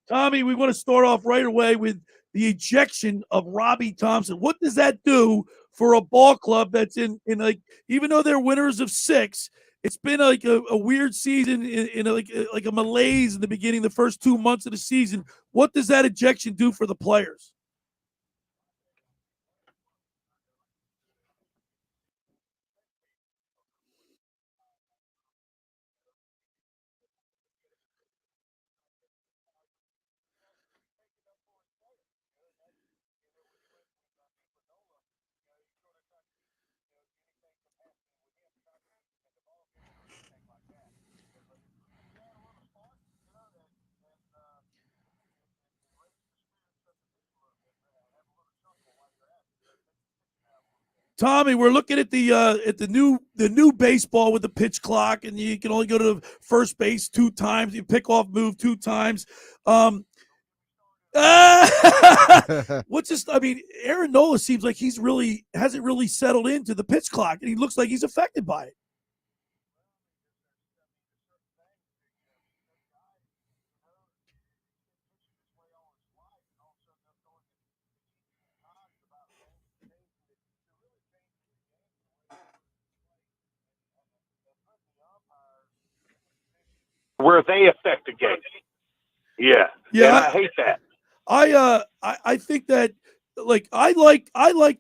Tommy, we want to start off right away with the ejection of Robbie Thompson. What does that do for a ball club that's in like, even though they're winners of 6, it's been like a weird season in like a malaise in the beginning, the first 2 months of the season. What does that ejection do for the players? Tommy, we're looking at the new baseball with the pitch clock, and you can only go to first base 2 times. You pick off move 2 times. Aaron Nola seems like hasn't really settled into the pitch clock, and he looks like he's affected by it. Where they affect the game. Yeah. And I hate that. I think that I like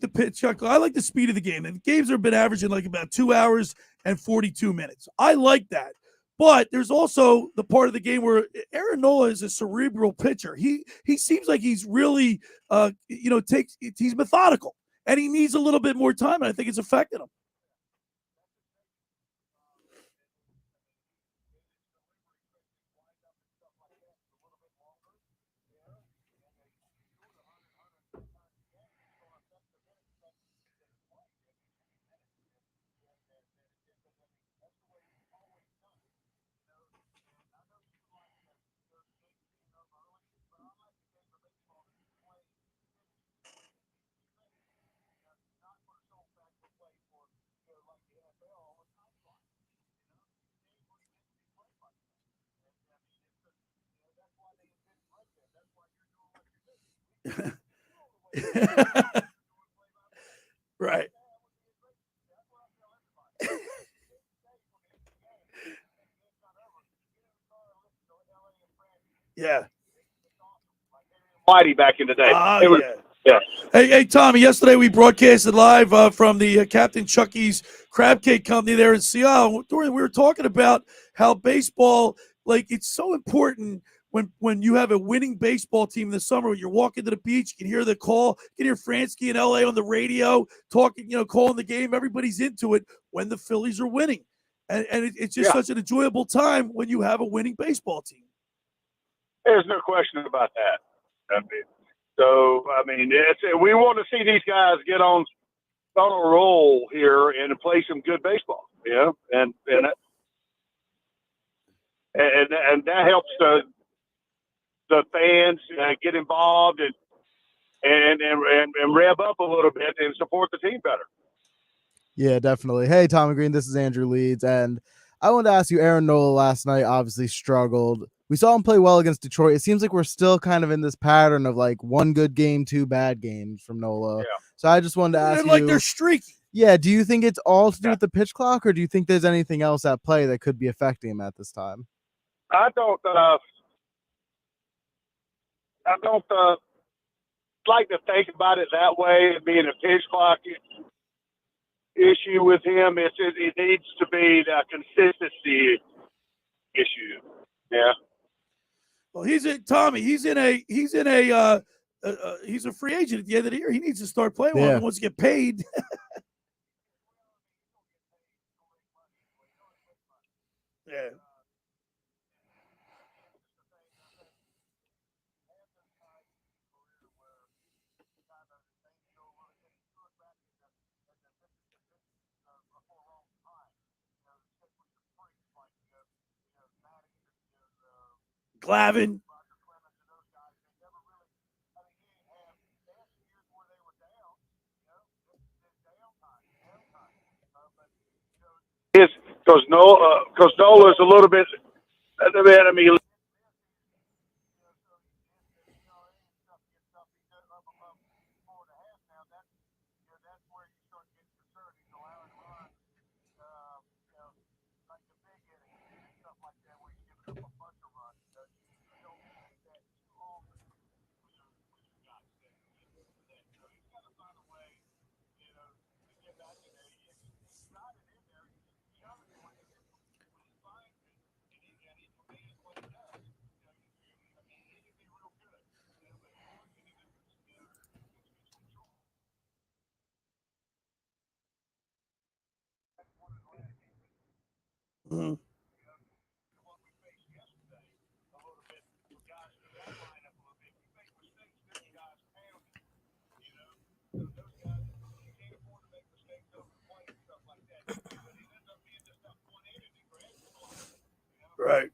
the pitch. I like the speed of the game. And games have been averaging like about 2 hours and 42 minutes. I like that. But there's also the part of the game where Aaron Nola is a cerebral pitcher. He seems like he's really he's methodical, and he needs a little bit more time, and I think it's affected him. Right. Yeah. Whitey back in the day. Oh, yeah. Hey, Tommy, yesterday we broadcasted live from the Captain Chucky's Crab Cake Company there in Seattle. We were talking about how baseball, it's so important when you have a winning baseball team in the summer. When you're walking to the beach, you can hear the call, you can hear Fransky in LA on the radio talking, calling the game. Everybody's into it when the Phillies are winning. And it's just such an enjoyable time when you have a winning baseball team. There's no question about that. We want to see these guys get on a roll here and play some good baseball, and that helps the fans get involved and rev up a little bit and support the team better. Yeah, definitely. Hey, Tommy Greene, this is Andrew Leeds, and I wanted to ask you, Aaron Nola last night obviously struggled. We saw him play well against Detroit. It seems like we're still kind of in this pattern of 1 good game, 2 bad games from Nola. Yeah. So I just wanted to ask you, they're streaky. Yeah, do you think it's all to do with the pitch clock, or do you think there's anything else at play that could be affecting him at this time? I don't like to think about it that way, being a pitch clock issue with him. It needs to be the consistency issue. Yeah. Well, he's in a he's a free agent at the end of the year. He needs to start playing well. Yeah. He wants to get paid. Yeah. Glavin. Because Nola's a little bit. I mean, Mm-hmm. Right.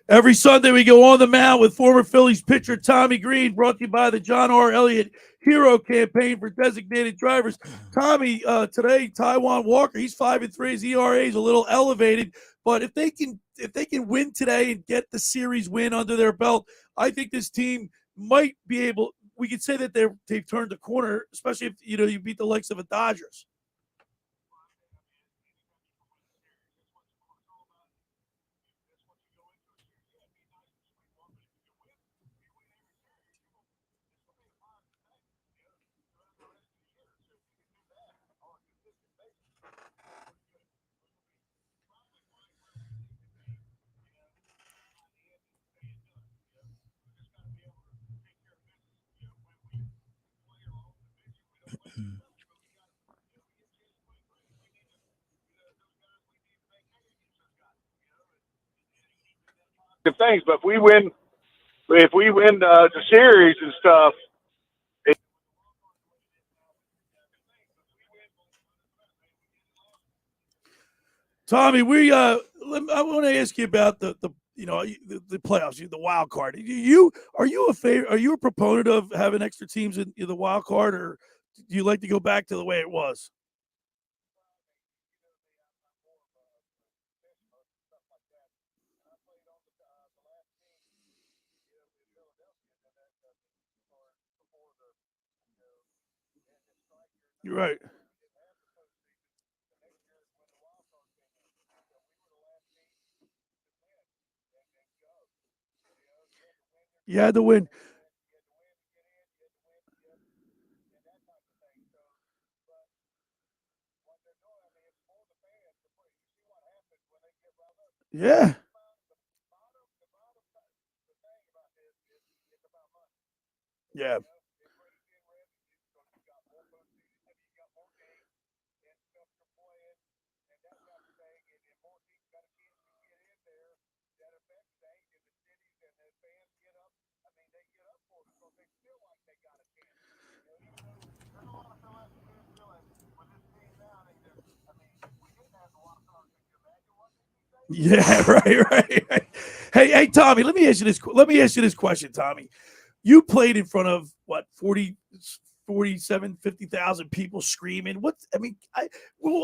Every Sunday we go on the mound with former Phillies pitcher Tommy Greene, brought to you by the John R. Elliott Hero Campaign for designated drivers. Tommy, today Taijuan Walker, he's 5-3. His ERA is a little elevated, but if they can win today and get the series win under their belt, I think this team might be able. We could say that they've turned the corner, especially if you beat the likes of the Dodgers. good things. But if we win the series and stuff. Tommy, I want to ask you about the playoffs, the wild card. Are you a proponent of having extra teams in the wild card, or do you like to go back to the way it was? You're right. You had to win. Yeah. Yeah. Yeah, right. Hey, Tommy, let me ask you this question, Tommy. You played in front of what, 47, 50,000 people screaming.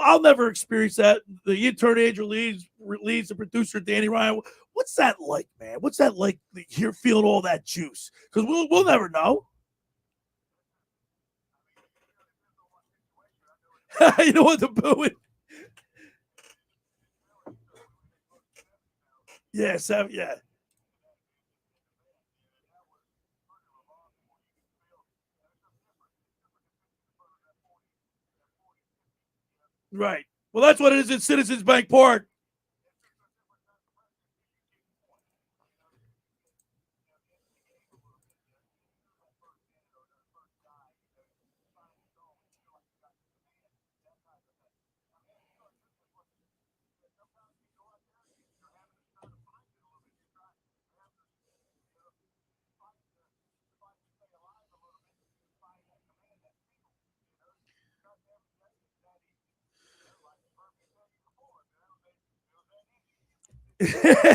I'll never experience that. The intern Andrew Leeds, the producer Danny Ryan. What's that like, man? What's that like? You're feeling all that juice, because we'll never know. You know what, the booing. Yes, yeah. Right. Well, that's what it is at Citizens Bank Park.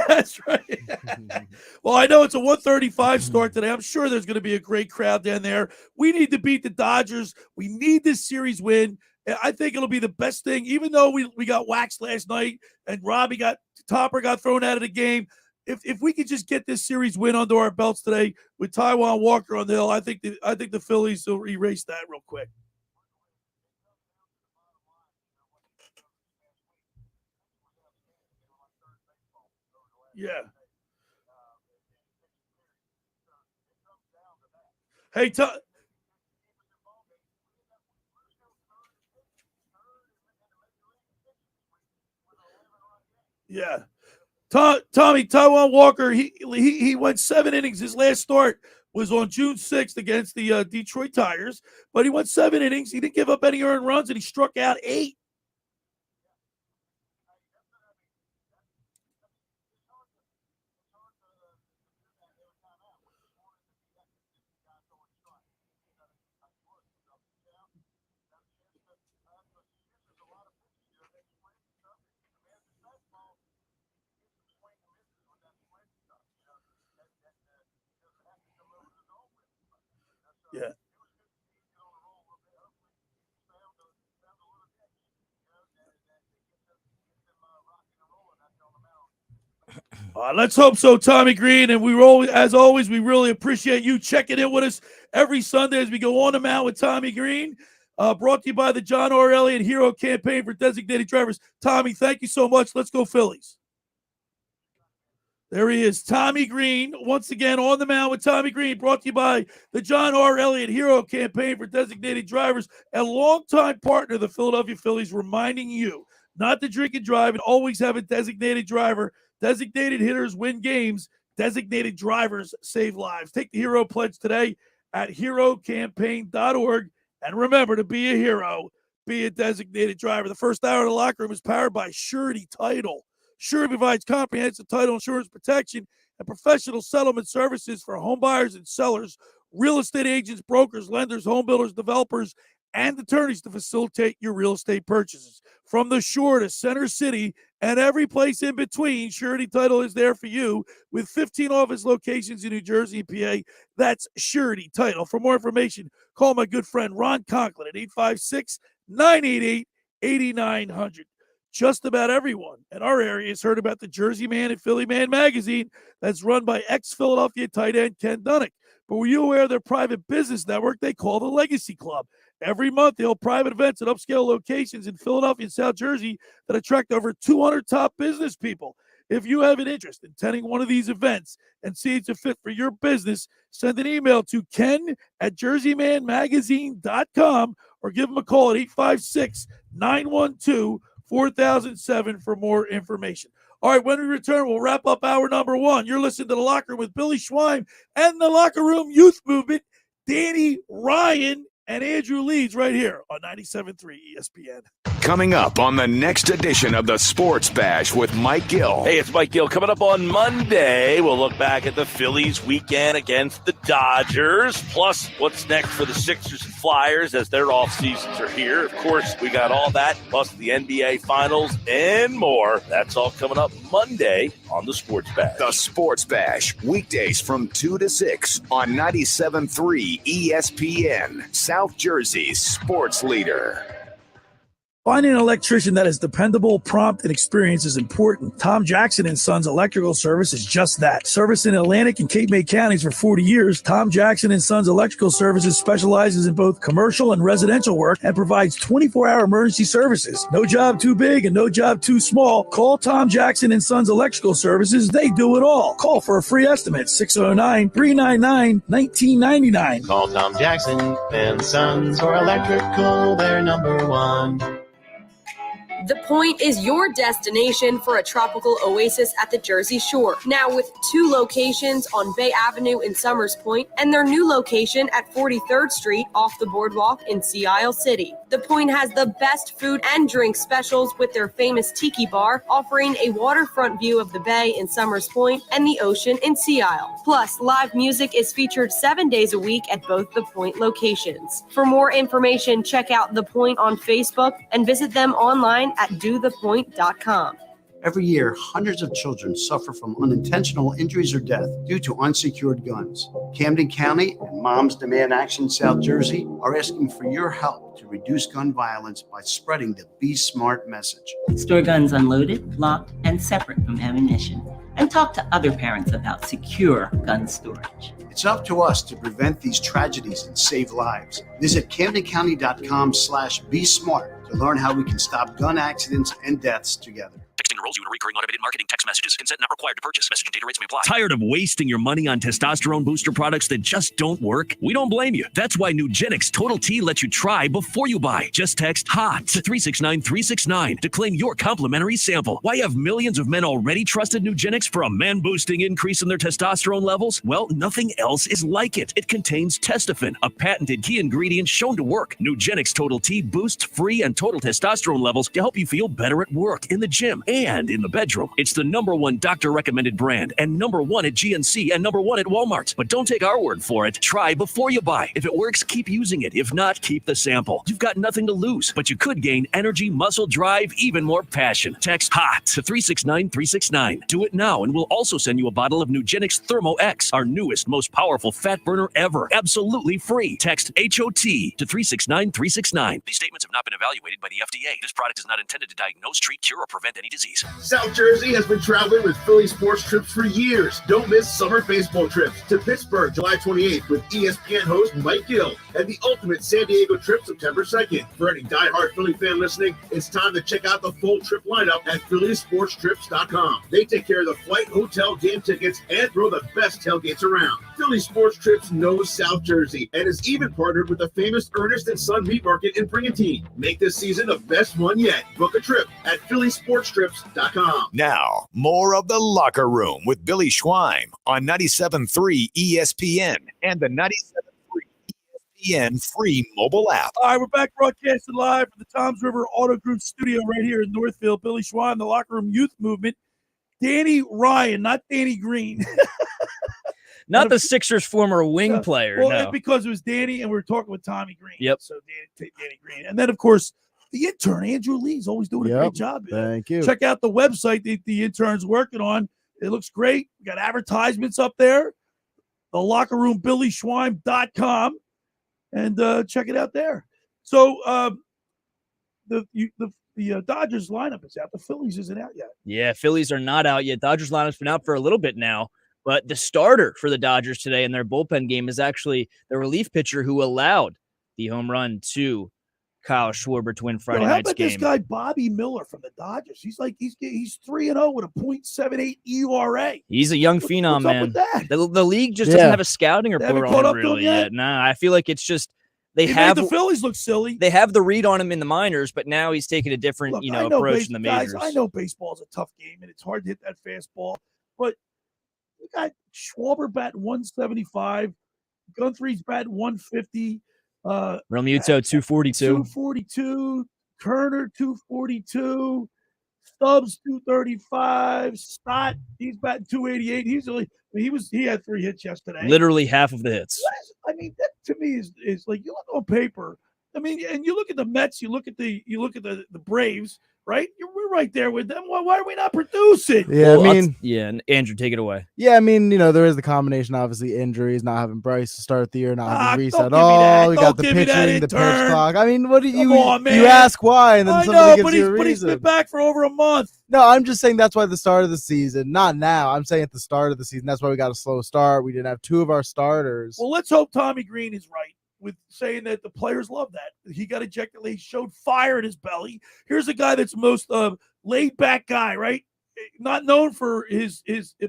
That's right. Well, I know it's a 1:35 start today. I'm sure there's going to be a great crowd down there. We need to beat the Dodgers. We need this series win. I think it'll be the best thing, even though we got waxed last night and Topper got thrown out of the game. If we could just get this series win under our belts today with Taijuan Walker on the hill, I think the Phillies will erase that real quick. Yeah. Hey, yeah. Tommy, Taijuan Walker, he went 7 innings. His last start was on June 6th against the Detroit Tigers, but he went 7 innings. He didn't give up any earned runs, and he struck out 8. Yeah. Let's hope so, Tommy Greene. And as always, we really appreciate you checking in with us every Sunday as we go on the mound with Tommy Greene. Brought to you by the John R. Elliott Hero Campaign for Designated Drivers. Tommy, thank you so much. Let's go Phillies. There he is, Tommy Greene, once again on the mound with Tommy Greene, brought to you by the John R. Elliott Hero Campaign for Designated Drivers, a longtime partner of the Philadelphia Phillies, reminding you not to drink and drive and always have a designated driver. Designated hitters win games. Designated drivers save lives. Take the Hero Pledge today at herocampaign.org. And remember, to be a hero, be a designated driver. The first hour of the locker room is powered by Surety Title. Surety provides comprehensive title insurance protection and professional settlement services for home buyers and sellers, real estate agents, brokers, lenders, home builders, developers, and attorneys to facilitate your real estate purchases. From the shore to Center City and every place in between, Surety Title is there for you with 15 office locations in New Jersey and PA. That's Surety Title. For more information, call my good friend Ron Conklin at 856-988-8900. Just about everyone in our area has heard about the Jersey Man and Philly Man magazine that's run by ex-Philadelphia tight end Ken Dunnick. But were you aware of their private business network they call the Legacy Club? Every month, they hold private events at upscale locations in Philadelphia and South Jersey that attract over 200 top business people. If you have an interest in attending one of these events and see it's a fit for your business, send an email to ken@jerseymanmagazine.com or give them a call at 856-912-4007 for more information. All right, when we return, we'll wrap up hour number 1. You're listening to The Locker Room with Billy Schwein and the Locker Room Youth Movement, Danny Ryan and Andrew Leeds right here on 97.3 ESPN. Coming up on the next edition of the Sports Bash with Mike Gill. Hey, it's Mike Gill. Coming up on Monday, we'll look back at the Phillies weekend against the Dodgers, plus what's next for the Sixers and Flyers as their off seasons are here. Of course, we got all that, plus the NBA Finals and more. That's all coming up Monday on the Sports Bash. The Sports Bash, weekdays from 2 to 6 on 97.3 ESPN, South Jersey's sports leader. Finding an electrician that is dependable, prompt, and experienced is important. Tom Jackson & Sons Electrical Service is just that. Service in Atlantic and Cape May counties for 40 years, Tom Jackson & Sons Electrical Services specializes in both commercial and residential work and provides 24-hour emergency services. No job too big and no job too small. Call Tom Jackson & Sons Electrical Services. They do it all. Call for a free estimate, 609-399-1999. Call Tom Jackson & Sons for electrical, they're number one. The Point is your destination for a tropical oasis at the Jersey Shore. Now with 2 locations on Bay Avenue in Somers Point and their new location at 43rd Street off the boardwalk in Sea Isle City. The Point has the best food and drink specials with their famous Tiki Bar, offering a waterfront view of the bay in Somers Point and the ocean in Sea Isle. Plus, live music is featured 7 days a week at both The Point locations. For more information, check out The Point on Facebook and visit them online at dothepoint.com. Every year, hundreds of children suffer from unintentional injuries or death due to unsecured guns. Camden County and Moms Demand Action South Jersey are asking for your help to reduce gun violence by spreading the Be Smart message. Store guns unloaded, locked, and separate from ammunition. And talk to other parents about secure gun storage. It's up to us to prevent these tragedies and save lives. Visit CamdenCounty.com/Be Smart to learn how we can stop gun accidents and deaths together. Texting enrolls you in recurring automated marketing text messages. Consent not required to purchase. Message and data rates may apply. Tired of wasting your money on testosterone booster products that just don't work? We don't blame you. That's why Nugenix Total T lets you try before you buy. Just text HOT to 369-369 to claim your complimentary sample. Why have millions of men already trusted Nugenix for a man-boosting increase in their testosterone levels? Well, nothing else is like it. It contains testofen, a patented key ingredient shown to work. Nugenix Total T boosts free and total testosterone levels to help you feel better at work, in the gym, and in the bedroom. It's the #1 doctor-recommended brand and #1 at GNC and #1 at Walmart. But don't take our word for it. Try before you buy. If it works, keep using it. If not, keep the sample. You've got nothing to lose, but you could gain energy, muscle, drive, even more passion. Text HOT to 369-369. Do it now, and we'll also send you a bottle of Nugenix Thermo X, our newest, most powerful fat burner ever. Absolutely free. Text HOT to 369-369. These statements have not been evaluated by the FDA. This product is not intended to diagnose, treat, cure, or prevent any disease. South Jersey has been traveling with Philly sports trips for years. Don't miss summer baseball trips to Pittsburgh July 28th with ESPN host Mike Gill and the ultimate San Diego trip September 2nd. For any diehard Philly fan listening, it's time to check out the full trip lineup at phillysportstrips.com. They take care of the flight, hotel, game tickets, and throw the best tailgates around. Philly Sports Trips knows South Jersey and is even partnered with the famous Ernest & Son Meat Market in Brigantine. Make this season the best one yet. Book a trip at phillysportstrips.com. Now, more of The Locker Room with Billy Schweim on 97.3 ESPN and the 97.3 ESPN free mobile app. All right, we're back broadcasting live from the Toms River Auto Group studio right here in Northfield. Billy Schweim, the Locker Room Youth Movement. Danny Ryan, not Danny Greene. Not the Sixers' former wing player. Well, no. because it was Danny, and we were talking with Tommy Greene. Yep. So Danny Greene. And then, of course, the intern, Andrew Lee's always doing a great job. Thank you. Check out the website that the intern's working on. It looks great. We got advertisements up there. The locker room, BillySchweim.com. And check it out there. So the Dodgers lineup is out. The Phillies isn't out yet. Yeah, Phillies are not out yet. Dodgers lineup's been out for a little bit now. But the starter for the Dodgers today in their bullpen game is actually the relief pitcher who allowed the home run to Kyle Schwarber to win Friday night's game. How about this guy, Bobby Miller from the Dodgers? He's 3-0 with a .78 ERA. He's a young phenom, man. The league just doesn't have a scouting report on him really yet. Nah, I feel like it's just they have made the Phillies look silly. They have the read on him in the minors, but now he's taking a different approach in the majors. Guys, I know baseball is a tough game and it's hard to hit that fastball, but you got Schwarber batting 175, Guthrie's batting 150. Realmuto 242. 242. Kerner 242. Stubbs 235. Stott, he's batting 288. He had 3 hits yesterday. Literally half of the hits. I mean, that to me is like, you look on paper. I mean, and you look at the Mets, you look at the Braves, right? We're right there with them. Why are we not producing? Yeah, and Andrew, take it away. Yeah, I mean, there is the combination, obviously, injuries, not having Bryce to start the year, not having Reese at all. We got the pitching, the pitch clock. I mean, what do you ask why, and then somebody gives you a reason. But he's been back for over a month. No, I'm just saying that's why the start of the season, not now. I'm saying at the start of the season, that's why we got a slow start. We didn't have 2 of our starters. Well, let's hope Tommy Greene is right with saying that the players love that. He got ejected. He showed fire in his belly. Here's a guy that's most laid-back guy, right? Not known for his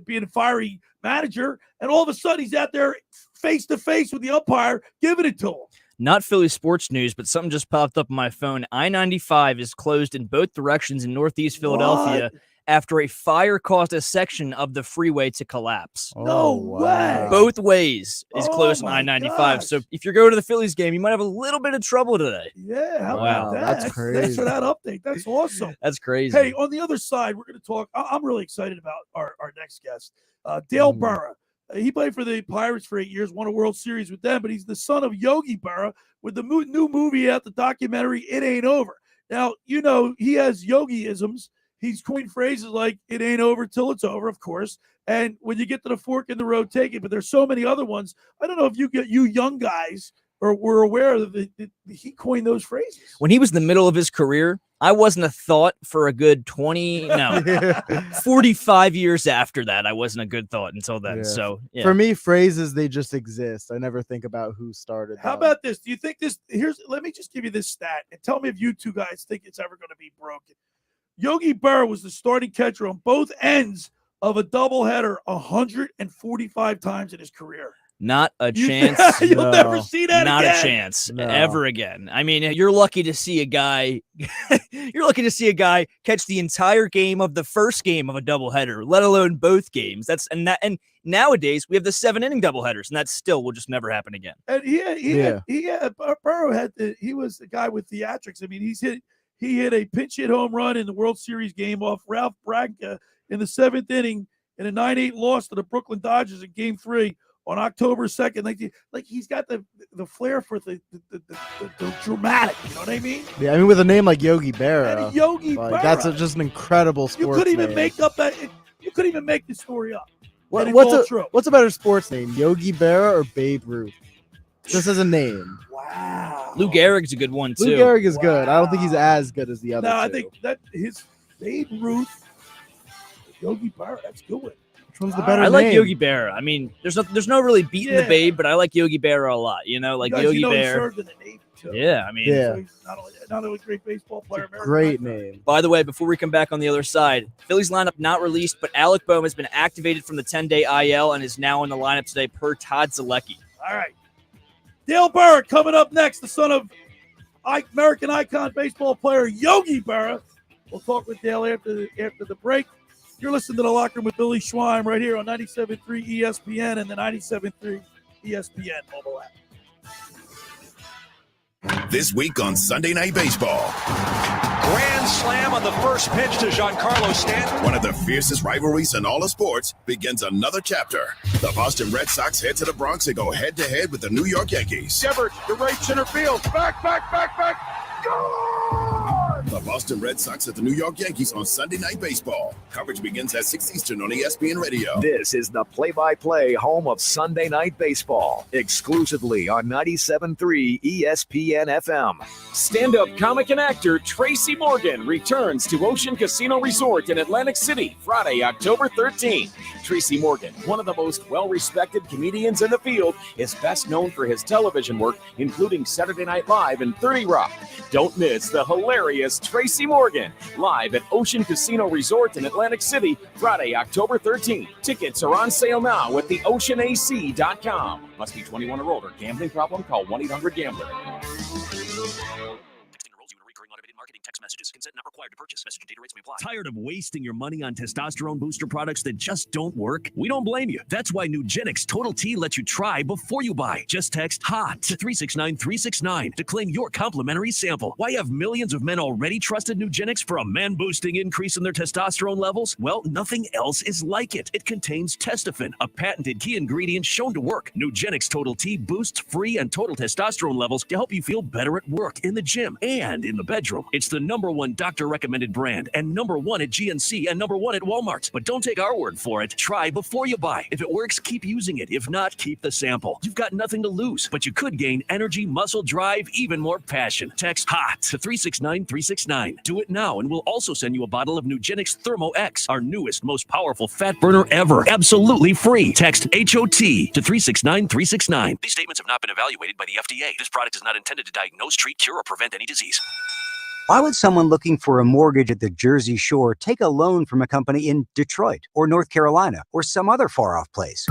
being a fiery manager, and all of a sudden he's out there face-to-face with the umpire, giving it to him. Not Philly sports news, but something just popped up on my phone. I-95 is closed in both directions in Northeast Philadelphia after a fire caused a section of the freeway to collapse. No way. Both ways is closed on my I-95. gosh. So if you're going to the Phillies game, you might have a little bit of trouble today. Yeah, how Wow, about that? that's Thanks for that update. That's awesome. That's crazy. Hey, on the other side, we're going to talk. I'm really excited about our next guest, Dale Berra. He played for the Pirates for 8 years, won a World Series with them, but he's the son of Yogi Berra with the new movie out, the documentary It Ain't Over. Now, you know, he has Yogi-isms. He's coined phrases like "it ain't over till it's over," of course. And when you get to the fork in the road, take it. But there's so many other ones. I don't know if you young guys were aware that he coined those phrases. When he was in the middle of his career, I wasn't a thought for a good 45 years after that. I wasn't a good thought until then. Yeah. So For me, phrases, they just exist. I never think about who started How them. about this? Do you think this? Let me just give you this stat and tell me if you two guys think it's ever going to be broken. Yogi Berra was the starting catcher on both ends of a doubleheader 145 times in his career. Not a chance. You'll never see that Not again. a chance ever again. I mean, you're lucky to see a guy. You're lucky to see a guy catch the entire game of the first game of a doubleheader, let alone both games. And nowadays we have the 7-inning doubleheaders, and that still will just never happen again. And Burrow he was the guy with theatrics. I mean, he hit a pinch hit home run in the World Series game off Ralph Branca in the 7th inning in a 9-8 loss to the Brooklyn Dodgers in Game 3 on October 2nd. Like he's got the flair for the dramatic. You know what I mean? Yeah, I mean, with a name like Yogi Berra, And Yogi Berra. that's just an incredible sports You couldn't even name. make up that. You couldn't even make the story up. And it's What's all a true. what's a better sports name, Yogi Berra or Babe Ruth? Just as a name. Wow. Lou Gehrig's a good one too. Lou Gehrig is good. I don't think he's as good as the other No, two. I think that his Babe Ruth, Yogi Berra. That's a good one. Which one's the better I like name? Yogi Berra. I mean, there's no really beating the Babe, but I like Yogi Berra a lot. You know, like Guys, Yogi he Berra. served in the Navy too. Yeah, I mean, So he's not only a great baseball player, Great name. By the way, before we come back on the other side, Phillies lineup not released, but Alec Boehm has been activated from the 10-day IL and is now in the lineup today per Todd Zalecki. All right. Dale Berra coming up next, the son of American icon baseball player Yogi Berra. We'll talk with Dale after the break. You're listening to The Locker Room with Billy Schweim right here on 97.3 ESPN and the 97.3 ESPN mobile app. This week on Sunday Night Baseball. Grand slam on the first pitch to Giancarlo Stanton. One of the fiercest rivalries in all of sports begins another chapter. The Boston Red Sox head to the Bronx and go head-to-head with the New York Yankees. Shepard, the right center field. Back. The Boston Red Sox at the New York Yankees on Sunday Night Baseball. Coverage begins at 6 Eastern on ESPN Radio. This is the play-by-play home of Sunday Night Baseball, exclusively on 97.3 ESPN FM. Stand-up comic and actor Tracy Morgan returns to Ocean Casino Resort in Atlantic City Friday, October 13th. Tracy Morgan, one of the most well-respected comedians in the field, is best known for his television work, including Saturday Night Live and 30 Rock. Don't miss the hilarious Tracy Morgan live at Ocean Casino Resort in Atlantic City Friday, October 13th. Tickets are on sale now at theoceanac.com. Must be 21 or older. Gambling problem? Call 1-800-GAMBLER. Marketing text messages. Consent not required to purchase. Message and data rates may apply. Tired of wasting your money on testosterone booster products that just don't work? We don't blame you. That's why Nugenix Total T lets you try before you buy. Just text HOT to 369-369 to claim your complimentary sample. Why have millions of men already trusted Nugenix for a man-boosting increase in their testosterone levels? Well, nothing else is like it. It contains testofen, a patented key ingredient shown to work. Nugenix Total T boosts free and total testosterone levels to help you feel better at work, in the gym, and in the bedroom. It's the #1 doctor-recommended brand and #1 at GNC and #1 at Walmart. But don't take our word for it. Try before you buy. If it works, keep using it. If not, keep the sample. You've got nothing to lose, but you could gain energy, muscle, drive, even more passion. Text HOT to 369-369. Do it now, and we'll also send you a bottle of Nugenix Thermo X, our newest, most powerful fat burner ever. Absolutely free. Text HOT to 369-369. These statements have not been evaluated by the FDA. This product is not intended to diagnose, treat, cure, or prevent any disease. Why would someone looking for a mortgage at the Jersey Shore take a loan from a company in Detroit or North Carolina or some other far-off place?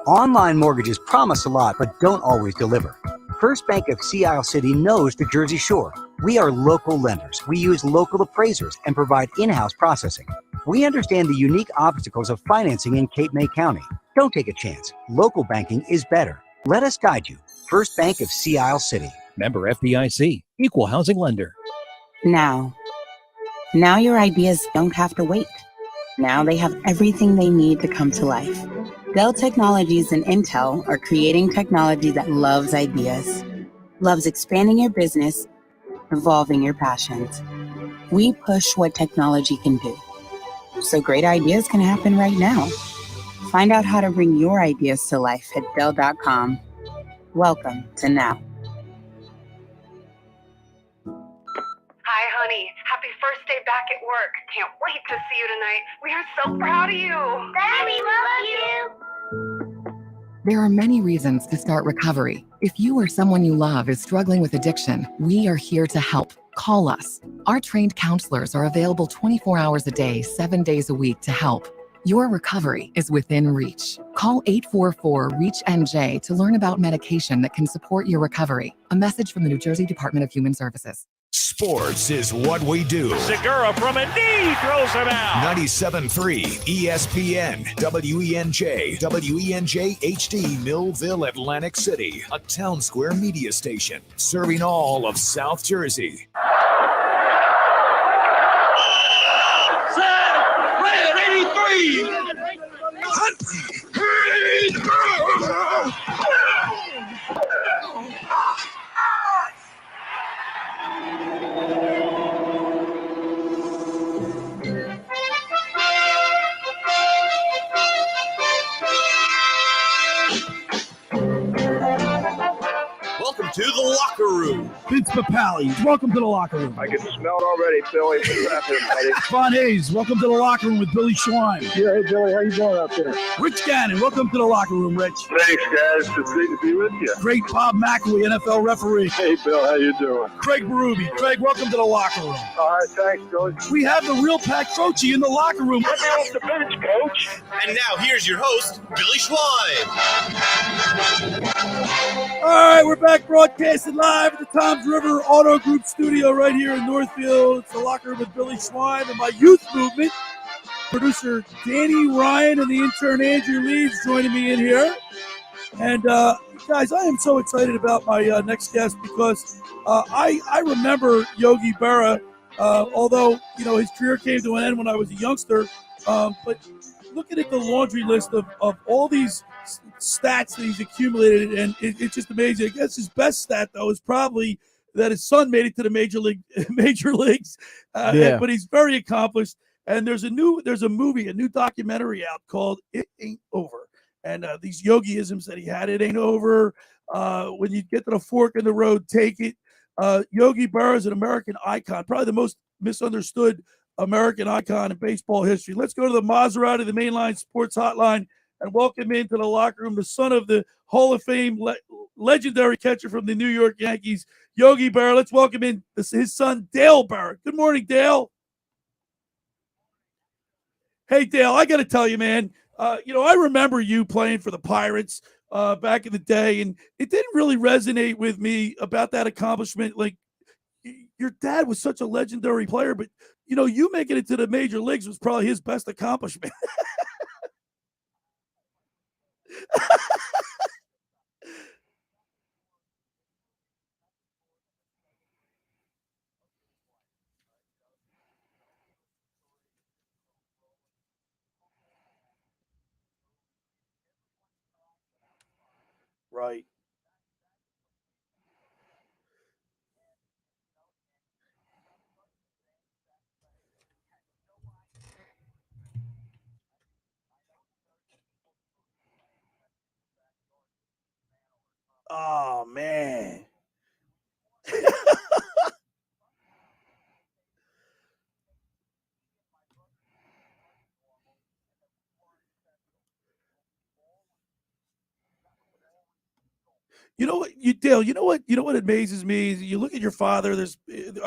Online mortgages promise a lot but don't always deliver. First Bank of Sea Isle City knows the Jersey Shore. We are local lenders. We use local appraisers and provide in-house processing. We understand the unique obstacles of financing in Cape May County. Don't take a chance. Local banking is better. Let us guide you. First Bank of Sea Isle City. Member FDIC. Equal housing lender. Now your ideas don't have to wait. Now they have everything they need to come to life. Dell Technologies and Intel are creating technology that loves ideas, loves expanding your business, evolving your passions. We push what technology can do, so great ideas can happen right now. Find out how to bring your ideas to life at Dell.com. Welcome to Now. Hi, honey. Happy first day back at work. Can't wait to see you tonight. We are so proud of you. Daddy, love you. There are many reasons to start recovery. If you or someone you love is struggling with addiction, we are here to help. Call us. Our trained counselors are available 24 hours a day, 7 days a week to help. Your recovery is within reach. Call 844-REACH-NJ to learn about medication that can support your recovery. A message from the New Jersey Department of Human Services. Sports is what we do. Segura from a knee throws him out. 97.3 ESPN, WENJ, WENJ HD, Millville, Atlantic City, a Town Square media station, serving all of South Jersey. Red 83. Welcome to the locker room. Vince Papali, welcome to the locker room. I can smell it already, Billy. Von Hayes, welcome to the locker room with Billy Schwein. Yeah, hey, Billy, how you doing out there? Rich Gannon, welcome to the locker room, Rich. Thanks, guys. It's great to be with you. Great Bob McElwee, NFL referee. Hey, Bill, how you doing? Craig Berube. Craig, welcome to the locker room. All right, thanks, Billy. We have the real Pat Croce in the locker room. Let me off the bench, Coach. And now here's your host, Billy Schwein. All right, we're back broadcasting live at the Toms River Auto Group studio right here in Northfield. It's the locker room with Billy Schwein and my youth movement. Producer Danny Ryan and the intern Andrew Leeds joining me in here. And guys, I am so excited about my next guest because I remember Yogi Berra, although his career came to an end when I was a youngster. But looking at the laundry list of all these stats that he's accumulated, and it's just amazing. I guess his best stat though is probably that his son made it to the major leagues. But he's very accomplished. And there's a new documentary out called "It Ain't Over," and these yogiisms that he had. It ain't over. When you get to the fork in the road, take it. Yogi Berra is an American icon, probably the most misunderstood American icon in baseball history. Let's go to the Maserati, the Mainline Sports Hotline, and welcome into the locker room the son of the Hall of Fame legendary catcher from the New York Yankees, Yogi Berra. Let's welcome in his son, Dale Berra. Good morning, Dale. Hey, Dale, I got to tell you, man, I remember you playing for the Pirates back in the day, and it didn't really resonate with me about that accomplishment. Like, your dad was such a legendary player, but, you making it to the major leagues was probably his best accomplishment. Right. Oh, man. You know what, Dale? You know what amazes me? You look at your father.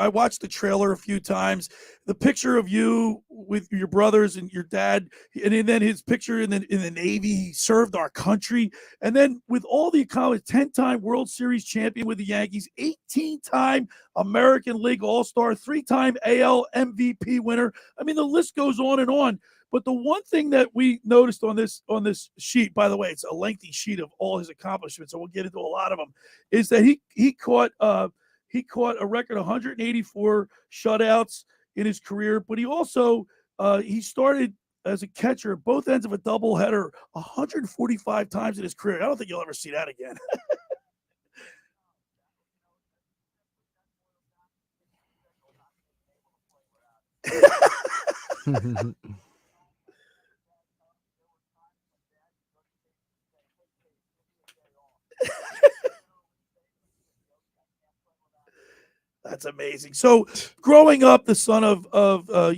I watched the trailer a few times. The picture of you with your brothers and your dad, and then his picture in the Navy. He served our country, and then with all the accomplishments, 10-time World Series champion with the Yankees, 18-time American League All-Star, 3-time AL MVP winner. I mean, the list goes on and on. But the one thing that we noticed on this sheet, by the way, it's a lengthy sheet of all his accomplishments, so we'll get into a lot of them, is that he caught a record 184 shutouts in his career, but he also he started as a catcher at both ends of a doubleheader 145 times in his career. I don't think you'll ever see that again. That's amazing. So, growing up, the son of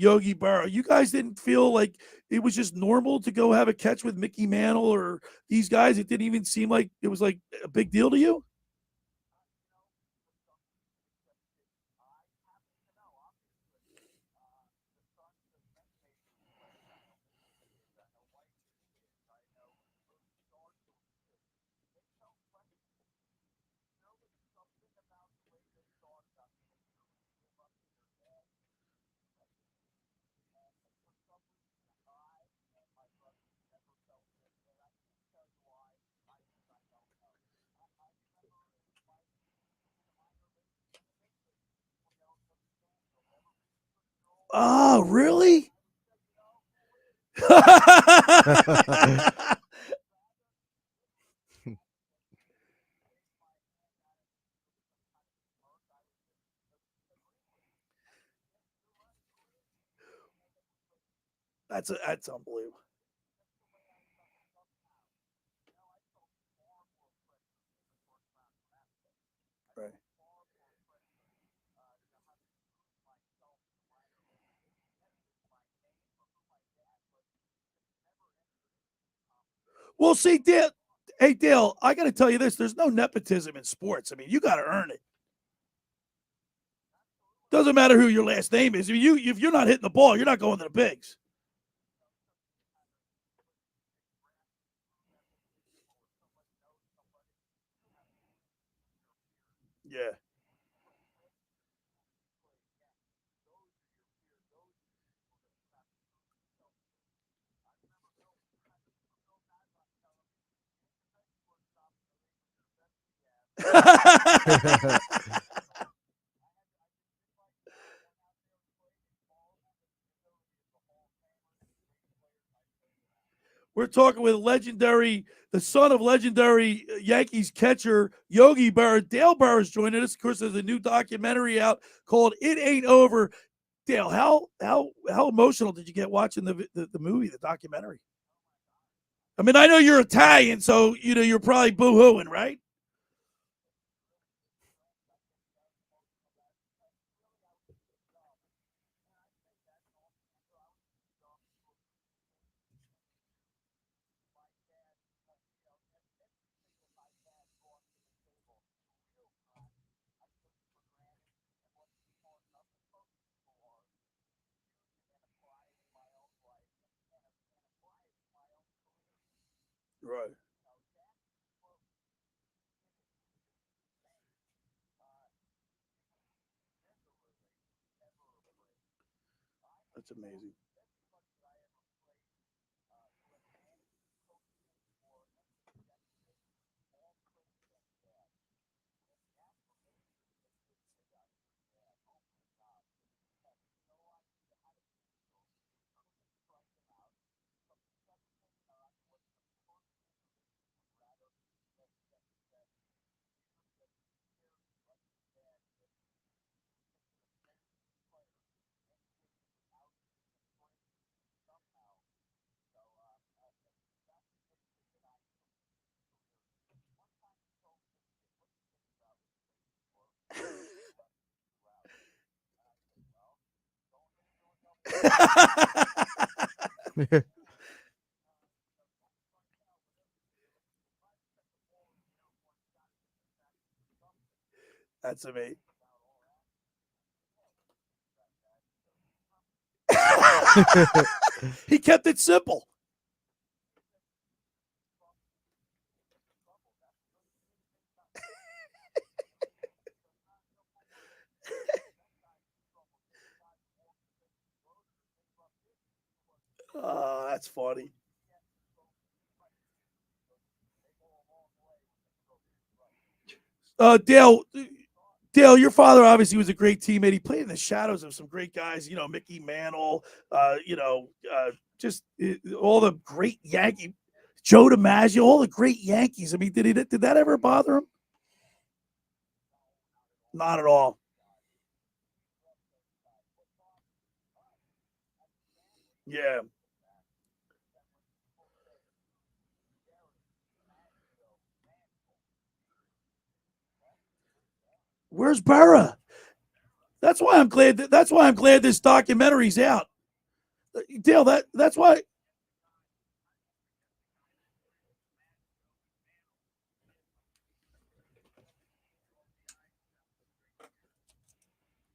Yogi Berra, you guys didn't feel like it was just normal to go have a catch with Mickey Mantle or these guys? It didn't even seem like it was like a big deal to you? Oh, really? That's unbelievable. Right. Well, see, Dale. Hey, Dale, I got to tell you this: there's no nepotism in sports. I mean, you got to earn it. Doesn't matter who your last name is. If you're not hitting the ball, you're not going to the bigs. Yeah. We're talking with the son of legendary Yankees catcher Yogi Berra. Dale Berra is joining us. Of course, there's a new documentary out called "It Ain't Over." Dale, how emotional did you get watching the movie, the documentary? I mean, I know you're Italian, so you're probably boo-hooing, right? Right. That's amazing. That's amazing. He kept it simple. Oh, that's funny. Dale, your father obviously was a great teammate. He played in the shadows of some great guys, Mickey Mantle, just all the great Yankee, Joe DiMaggio, all the great Yankees. I mean, did that ever bother him? Not at all. Yeah. Where's Berra? That's why I'm glad. That's why I'm glad this documentary's out. Dale, that's why.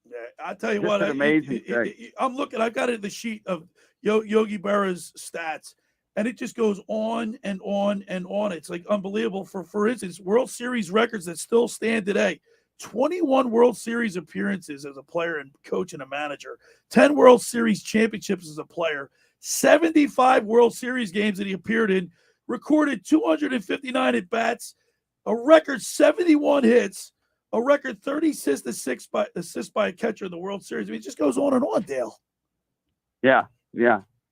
Yeah, I tell you what, an amazing thing. I'm looking. I've got it in the sheet of Yogi Berra's stats, and it just goes on and on and on. It's like unbelievable. For instance, World Series records that still stand today: 21 World Series appearances as a player and coach and a manager, 10 World Series championships as a player, 75 World Series games that he appeared in, recorded 259 at bats, a record 71 hits. A record 30 assists by a catcher in the World Series. I mean, it just goes on and on, Dale. Yeah.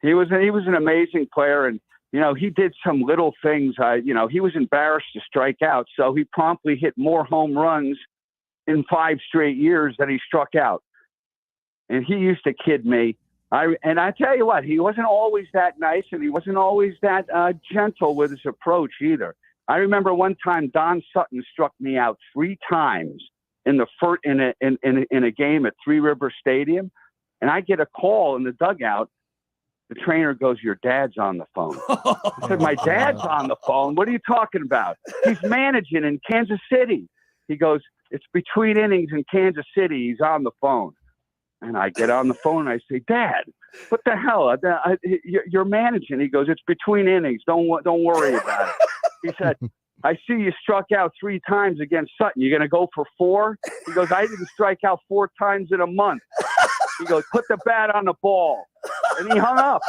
He was an amazing player, and he did some little things. He was embarrassed to strike out, so he promptly hit more home runs in 5 straight years than he struck out. And he used to kid me. I tell you what, he wasn't always that nice, and he wasn't always that gentle with his approach either. I remember one time Don Sutton struck me out 3 times in a game at Three River Stadium, and I get a call in the dugout. The trainer goes, "Your dad's on the phone." I said, "My dad's on the phone? What are you talking about? He's managing in Kansas City." He goes, "It's between innings in Kansas City. He's on the phone." And I get on the phone and I say, "Dad, what the hell? You're managing." He goes, "It's between innings. Don't worry about it." He said, "I see you struck out 3 times against Sutton. You're going to go for 4?" He goes, "I didn't strike out 4 times in a month." He goes, "Put the bat on the ball." And he hung up.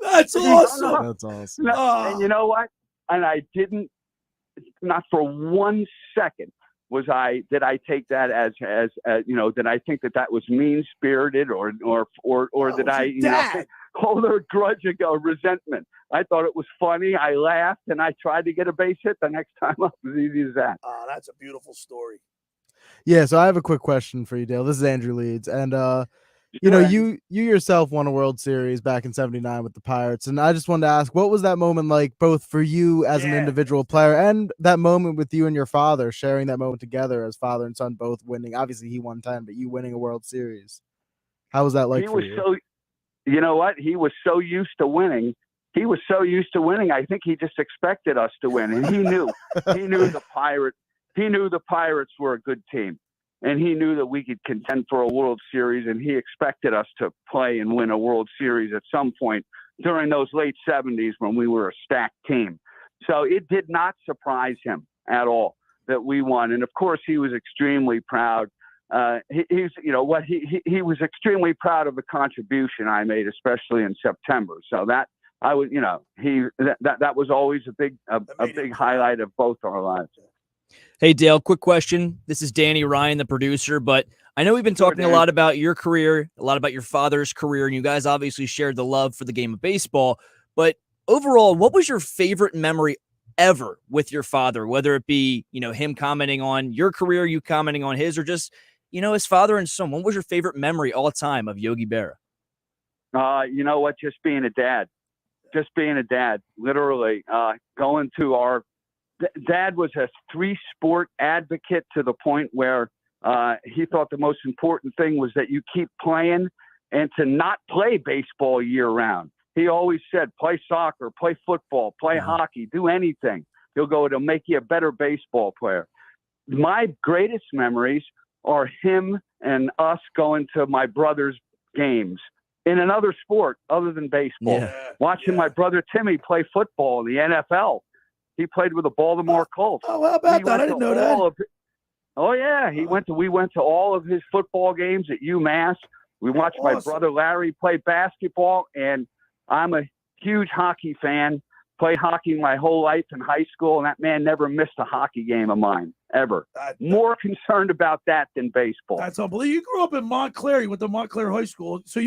That's awesome. That's awesome. And you know what? And I didn't, not for 1 second did I take that as did I think that was mean-spirited or did I hold a grudge or resentment? I thought it was funny. I laughed and I tried to get a base hit the next time up. As easy as that. That's a beautiful story. Yeah, so I have a quick question for you, Dale. This is Andrew Leeds, and you yourself won a World Series back in '79 with the Pirates, and I just wanted to ask, what was that moment like, both for you as an individual player and that moment with you and your father, sharing that moment together as father and son both winning? Obviously, he won 10, but you winning a World Series. How was that like for you? You know what? He was so used to winning. I think he just expected us to win, and he knew. He knew the Pirates were a good team, and he knew that we could contend for a World Series, and he expected us to play and win a World Series at some point during those late 70s when we were a stacked team. So it did not surprise him at all that we won, and of course he was extremely proud. He was extremely proud of the contribution I made, especially in September. So that I would, that was always a big highlight of both our lives. Hey, Dale, quick question. This is Danny Ryan, the producer, but I know we've been talking a lot about your career, a lot about your father's career, and you guys obviously shared the love for the game of baseball. But overall, what was your favorite memory ever with your father, whether it be, him commenting on your career, you commenting on his, or just, as father and son? What was your favorite memory all time of Yogi Berra? You know what? Just being a dad. Literally going to our dad was a 3-sport advocate to the point where he thought the most important thing was that you keep playing and to not play baseball year round. He always said, play soccer, play football, play hockey, do anything. It'll make you a better baseball player. my greatest memories are him and us going to my brother's games in another sport other than baseball. Watching my brother Timmy play football in the NFL. He played with the Baltimore Colts. Oh, how about that? I didn't know that. We went to all of his football games at UMass. We watched my brother Larry play basketball, and I'm a huge hockey fan. Played hockey my whole life in high school, and that man never missed a hockey game of mine, ever. More concerned about that than baseball. That's unbelievable. You grew up in Montclair. You went to Montclair High School. So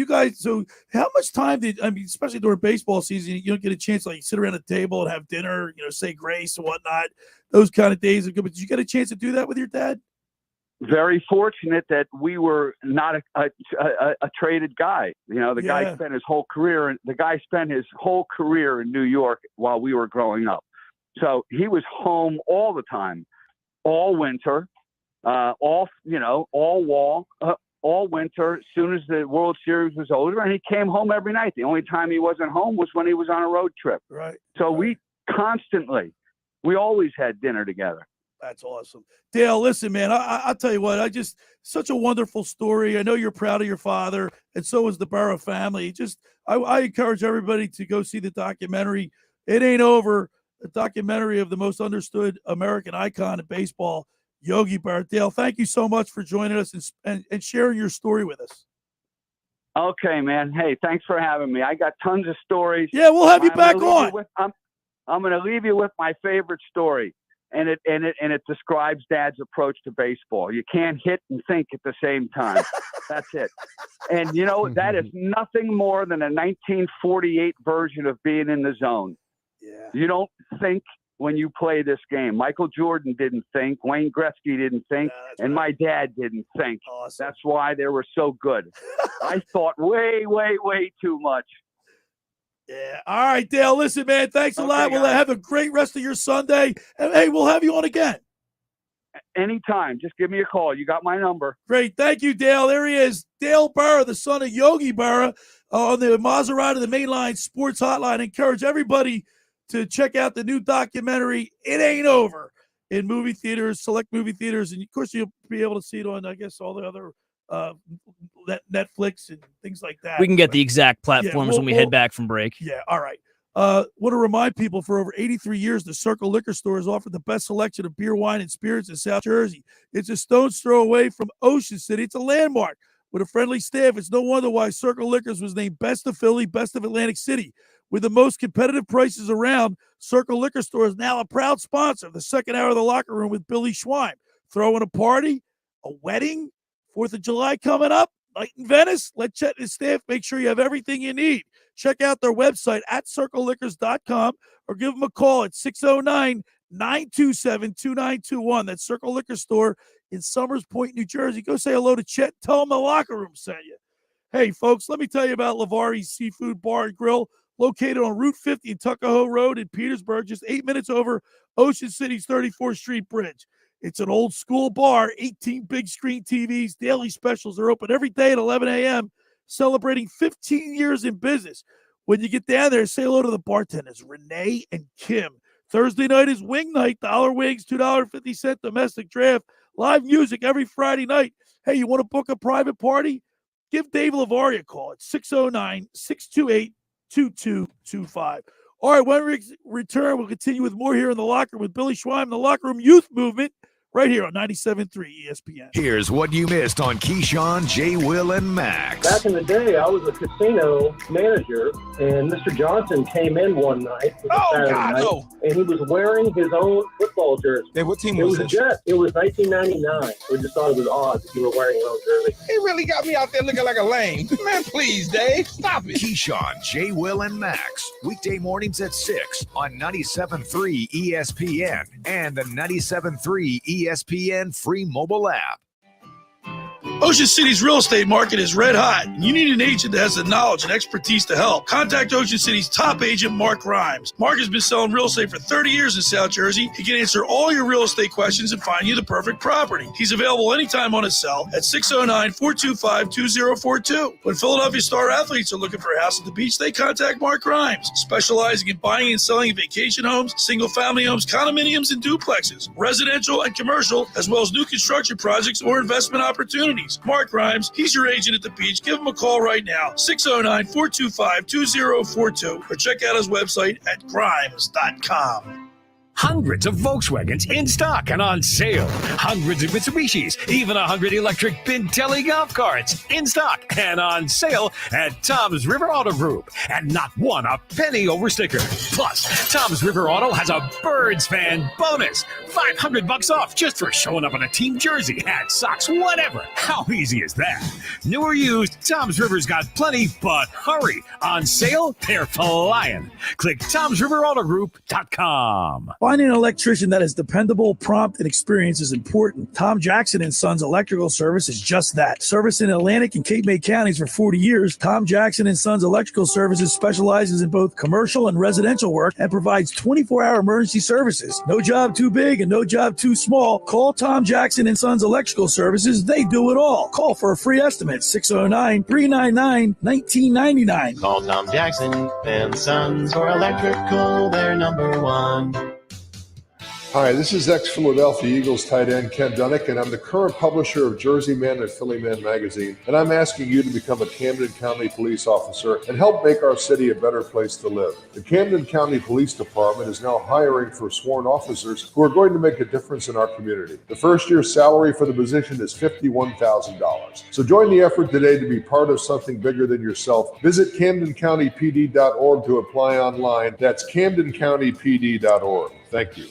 how much time especially during baseball season, you don't get a chance to sit around a table and have dinner, say grace and whatnot. Those kind of days are good. But did you get a chance to do that with your dad? Very fortunate that we were not a traded guy. The guy spent his whole career. The guy spent his whole career in New York while we were growing up. So he was home all the time, all winter, all winter. As soon as the World Series was over, and he came home every night. The only time he wasn't home was when he was on a road trip. Right. So we always had dinner together. That's awesome. Dale, listen, man, I'll tell you what, such a wonderful story. I know you're proud of your father, and so is the Berra family. I encourage everybody to go see the documentary. It Ain't Over, a documentary of the most understood American icon in baseball, Yogi Berra. Dale, thank you so much for joining us and sharing your story with us. Okay, man. Hey, thanks for having me. I got tons of stories. Yeah, we'll have you back on. I'm going to leave you with my favorite story. And it describes Dad's approach to baseball. You can't hit and think at the same time. That's it. And that is nothing more than a 1948 version of being in the zone. Yeah. You don't think when you play this game. Michael Jordan didn't think. Wayne Gretzky didn't think. And my dad didn't think. Awesome. That's why they were so good. I thought way, way, way too much. Yeah. All right, Dale. Listen, man, thanks a lot. We'll have a great rest of your Sunday. And, hey, we'll have you on again. Anytime. Just give me a call. You got my number. Great. Thank you, Dale. There he is. Dale Berra, the son of Yogi Berra, on the Maserati, the Mainline Sports Hotline. I encourage everybody to check out the new documentary, It Ain't Over, in movie theaters, select movie theaters. And, of course, you'll be able to see it on, I guess, all the other Netflix and things like that. We can get the exact platforms when we head back from break. Yeah, all right. Want to remind people, for over 83 years, the Circle Liquor Store has offered the best selection of beer, wine, and spirits in South Jersey. It's a stone's throw away from Ocean City. It's a landmark with a friendly staff. It's no wonder why Circle Liquors was named Best of Philly, Best of Atlantic City. With the most competitive prices around, Circle Liquor Store is now a proud sponsor of the second hour of the Locker Room with Billy Schwein. Throwing a party, a wedding, 4th of July coming up, night in Venice. Let Chet and his staff make sure you have everything you need. Check out their website at circleliquors.com or give them a call at 609-927-2921. That's Circle Liquor Store in Summers Point, New Jersey. Go say hello to Chet. Tell him the Locker Room sent you. Hey, folks, let me tell you about Lavari's Seafood Bar and Grill, located on Route 50 and Tuckahoe Road in Petersburg, just 8 minutes over Ocean City's 34th Street Bridge. It's an old school bar, 18 big screen TVs, daily specials. Are open every day at 11 a.m., celebrating 15 years in business. When you get down there, say hello to the bartenders, Renee and Kim. Thursday night is wing night, dollar wings, $2.50 domestic draft, live music every Friday night. Hey, you want to book a private party? Give Dave Lavari a call at 609-628-2225. All right, when we return, we'll continue with more here in the Locker Room with Billy Schwein, the Locker Room Youth Movement, right here on 97.3 ESPN. Here's what you missed on Keyshawn, J. Will, and Max. Back in the day, I was a casino manager, and Mr. Johnson came in one night, Saturday night, and he was wearing his own football jersey. Hey, what team it was was this? Jet. It was 1999. We just thought it was odd that you were wearing your own jersey. He really got me out there looking like a lame. Man, please, Dave, stop it. Keyshawn, J. Will, and Max. Weekday mornings at 6 on 97.3 ESPN and the 97.3 ESPN free mobile app. Ocean City's real estate market is red hot, and you need an agent that has the knowledge and expertise to help. Contact Ocean City's top agent, Mark Grimes. Mark has been selling real estate for 30 years in South Jersey. He can answer all your real estate questions and find you the perfect property. He's available anytime on his cell at 609-425-2042. When Philadelphia star athletes are looking for a house at the beach, they contact Mark Grimes, specializing in buying and selling vacation homes, single-family homes, condominiums, and duplexes, residential and commercial, as well as new construction projects or investment opportunities. Mark Grimes, he's your agent at the beach. Give him a call right now, 609-425-2042, or check out his website at grimes.com. Hundreds of Volkswagens in stock and on sale. Hundreds of Mitsubishis, even 100 electric Bintelli golf carts in stock and on sale at Tom's River Auto Group. And not one a penny over sticker. Plus, Tom's River Auto has a Birds fan bonus. $500 off just for showing up in a team jersey, hat, socks, whatever. How easy is that? New or used, Tom's River's got plenty, but hurry. On sale, they're flying. Click Tom'sRiverAutoGroup.com. Finding an electrician that is dependable, prompt, and experienced is important. Tom Jackson & Sons Electrical Service is just that. Service in Atlantic and Cape May counties for 40 years, Tom Jackson & Sons Electrical Services specializes in both commercial and residential work and provides 24-hour emergency services. No job too big and no job too small. Call Tom Jackson & Sons Electrical Services. They do it all. Call for a free estimate, 609-399-1999. Call Tom Jackson & Sons for electrical. They're number one. Hi, this is ex-Philadelphia Eagles tight end Ken Dunnick, and I'm the current publisher of Jersey Man and Philly Man magazine, and I'm asking you to become a Camden County police officer and help make our city a better place to live. The Camden County Police Department is now hiring for sworn officers who are going to make a difference in our community. The first year's salary for the position is $51,000. So join the effort today to be part of something bigger than yourself. Visit CamdenCountyPD.org to apply online. That's CamdenCountyPD.org. Thank you.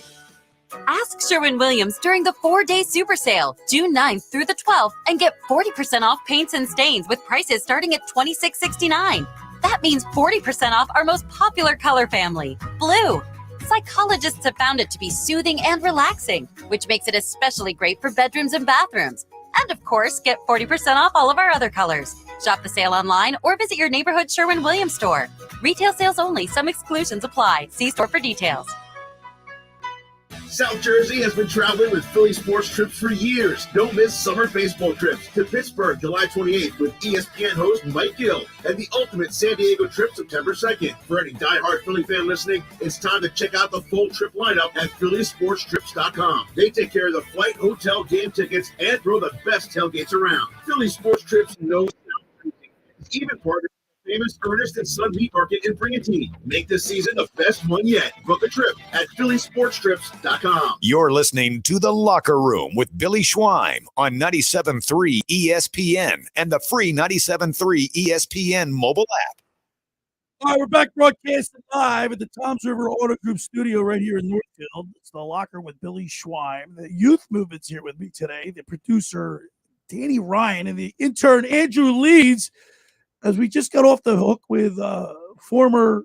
Ask Sherwin-Williams during the 4-day super sale, June 9th through the 12th, and get 40% off paints and stains with prices starting at $26.69. That means 40% off our most popular color family, blue. Psychologists have found it to be soothing and relaxing, which makes it especially great for bedrooms and bathrooms. And of course, get 40% off all of our other colors. Shop the sale online or visit your neighborhood Sherwin-Williams store. Retail sales only. Some exclusions apply. See store for details. South Jersey has been traveling with Philly sports trips for years. Don't miss summer baseball trips to Pittsburgh July 28th with ESPN host Mike Gill and the ultimate San Diego trip September 2nd. For any diehard Philly fan listening, it's time to check out the full trip lineup at PhillySportsTrips.com. They take care of the flight, hotel, game tickets, and throw the best tailgates around. Philly Sports Trips knows it's even partnered famous Ernest and Son Meat Market in Brigantine. Make this season the best one yet. Book a trip at PhillySportsTrips.com. You're listening to The Locker Room with Billy Schweim on 97.3 ESPN and the free 97.3 ESPN mobile app. All right, we're back broadcasting live at the Tom's River Auto Group studio right here in Northfield. It's The Locker with Billy Schweim. The youth movement's here with me today. The producer, Danny Ryan, and the intern, Andrew Leeds. As we just got off the hook with former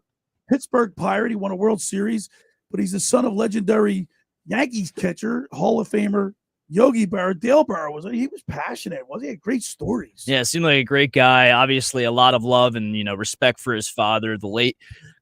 Pittsburgh Pirate. He won a World Series, but he's the son of legendary Yankees catcher, Hall of Famer Yogi Berra. Dale Berra he was passionate, wasn't he? Had great stories. Yeah, seemed like a great guy. Obviously, a lot of love and respect for his father, the late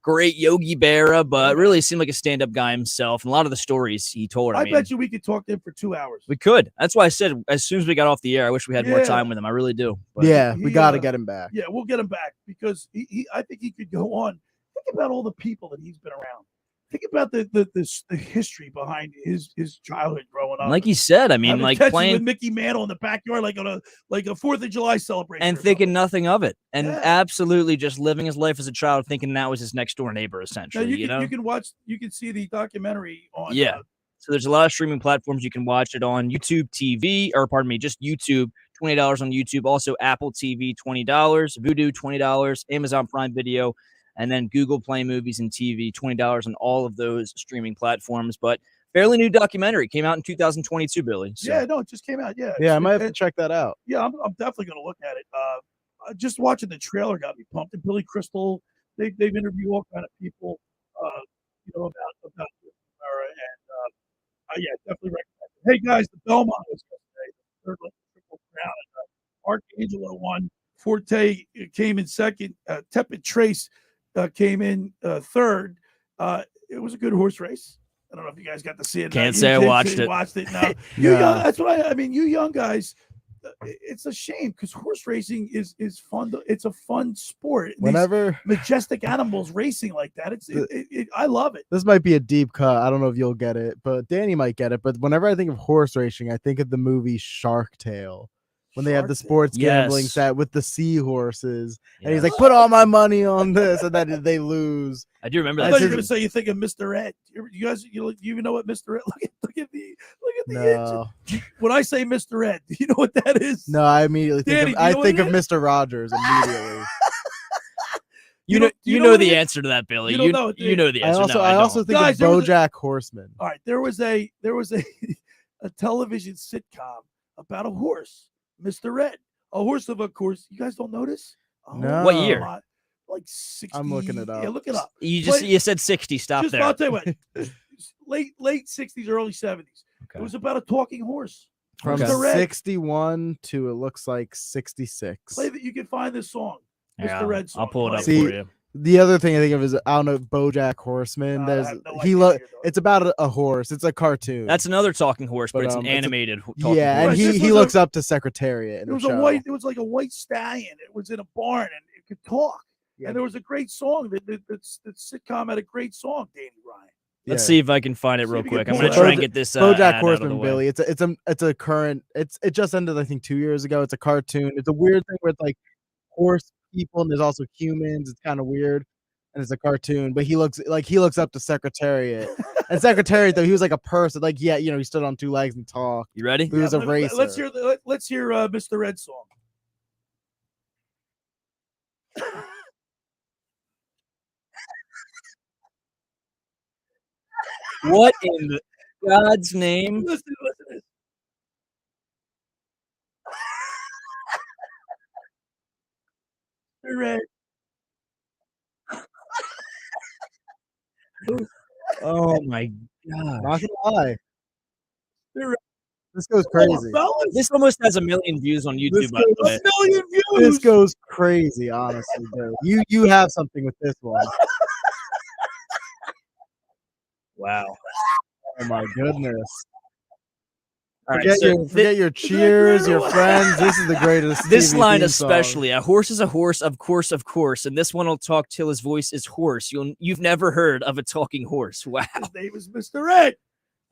great Yogi Berra, but really seemed like a stand-up guy himself. And a lot of the stories he told. I bet you we could talk to him for 2 hours. We could. That's why I said as soon as we got off the air, I wish we had more time with him. I really do. But we got to get him back. Yeah, we'll get him back because I think he could go on. Think about all the people that he's been around. Think about the history behind his childhood growing up. Like he said, I mean, like playing with Mickey Mantle in the backyard, like a 4th of July celebration, and thinking nothing of it, and absolutely just living his life as a child, thinking that was his next door neighbor, essentially. Now, you can see the documentary on. Yeah. So there's a lot of streaming platforms you can watch it on. YouTube TV, or pardon me, just YouTube. $20 on YouTube. Also Apple TV, $20. Vudu, $20. Amazon Prime Video. And then Google Play Movies and TV, $20 on all of those streaming platforms. But fairly new documentary. Came out in 2022, Billy. So. Yeah, no, it just came out. Yeah. Yeah, I might have to check that out. Yeah, I'm definitely going to look at it. Just watching the trailer got me pumped. And Billy Crystal, they've interviewed all kind of people, about Berra. And, yeah, definitely recommend it. Hey, guys, the Belmont was yesterday. The third Triple Crown. And, Arcangelo won. Forte came in second. Tepid Trace came in third. It was a good horse race. I don't know if you guys got to see it. Can't say I watched it. Watched it. No, you young, that's what I mean. You young guys, it's a shame because horse racing is fun. It's a fun sport. Whenever these majestic animals racing like that, I love it. This might be a deep cut. I don't know if you'll get it, but Danny might get it. But whenever I think of horse racing, I think of the movie Shark Tale. When they have the sports gambling set with the seahorses, and he's like, "Put all my money on this," and then they lose. I do remember I that. thought you were going to say you think of Mr. Ed. You guys, you even know what Mr. Ed? Look at the engine. When I say Mr. Ed, do you know what that is? No, I immediately Danny, think of Mr. Rogers immediately. You know the answer to that, Billy. You know the answer. I also think of BoJack Horseman. All right, there was a television sitcom about a horse, Mr. Ed. A horse of a course. You guys don't notice? No. What year? Like 60. I'm looking it up. Yeah, look it up. You said 60. Stop there. I'll tell you what. late 60s, early 70s. Okay. It was about a talking horse. From 61 to it looks like 66. Play that you can find this song. Yeah, Mr. Red song. I'll pull it up for you. The other thing I think of is I don't know BoJack Horseman. It's about a horse. It's a cartoon. That's another talking horse, but it's an animated talking horse. And he looks up to Secretariat. It was It was like a white stallion. It was in a barn and it could talk. Yeah. And there was a great song. The sitcom had a great song. Danny Ryan. Let's see if I can find it real quick. I'm gonna try and get this. BoJack Horseman, Billy. It's a current. It just ended I think 2 years ago. It's a cartoon. It's a weird thing where it's like horse people and there's also humans. It's kind of weird, and it's a cartoon. But he looks up to Secretariat, and Secretariat though he was like a person. Like he stood on two legs and talked. You ready? He was a racer. Let's hear Mr. Red song. What in God's name? Listen to this. Red. Oh my God! Not gonna lie. This goes crazy. This almost has 1 million views on YouTube. By the way. 1 million views. This goes crazy, honestly, dude. You have something with this one. Wow. Oh my goodness. All right, forget your cheers, your friends. This is the greatest. This TV line song. especially. A horse is a horse, of course, and this one will talk till his voice is hoarse. You've never heard of a talking horse. Wow. His name is Mr. Ed.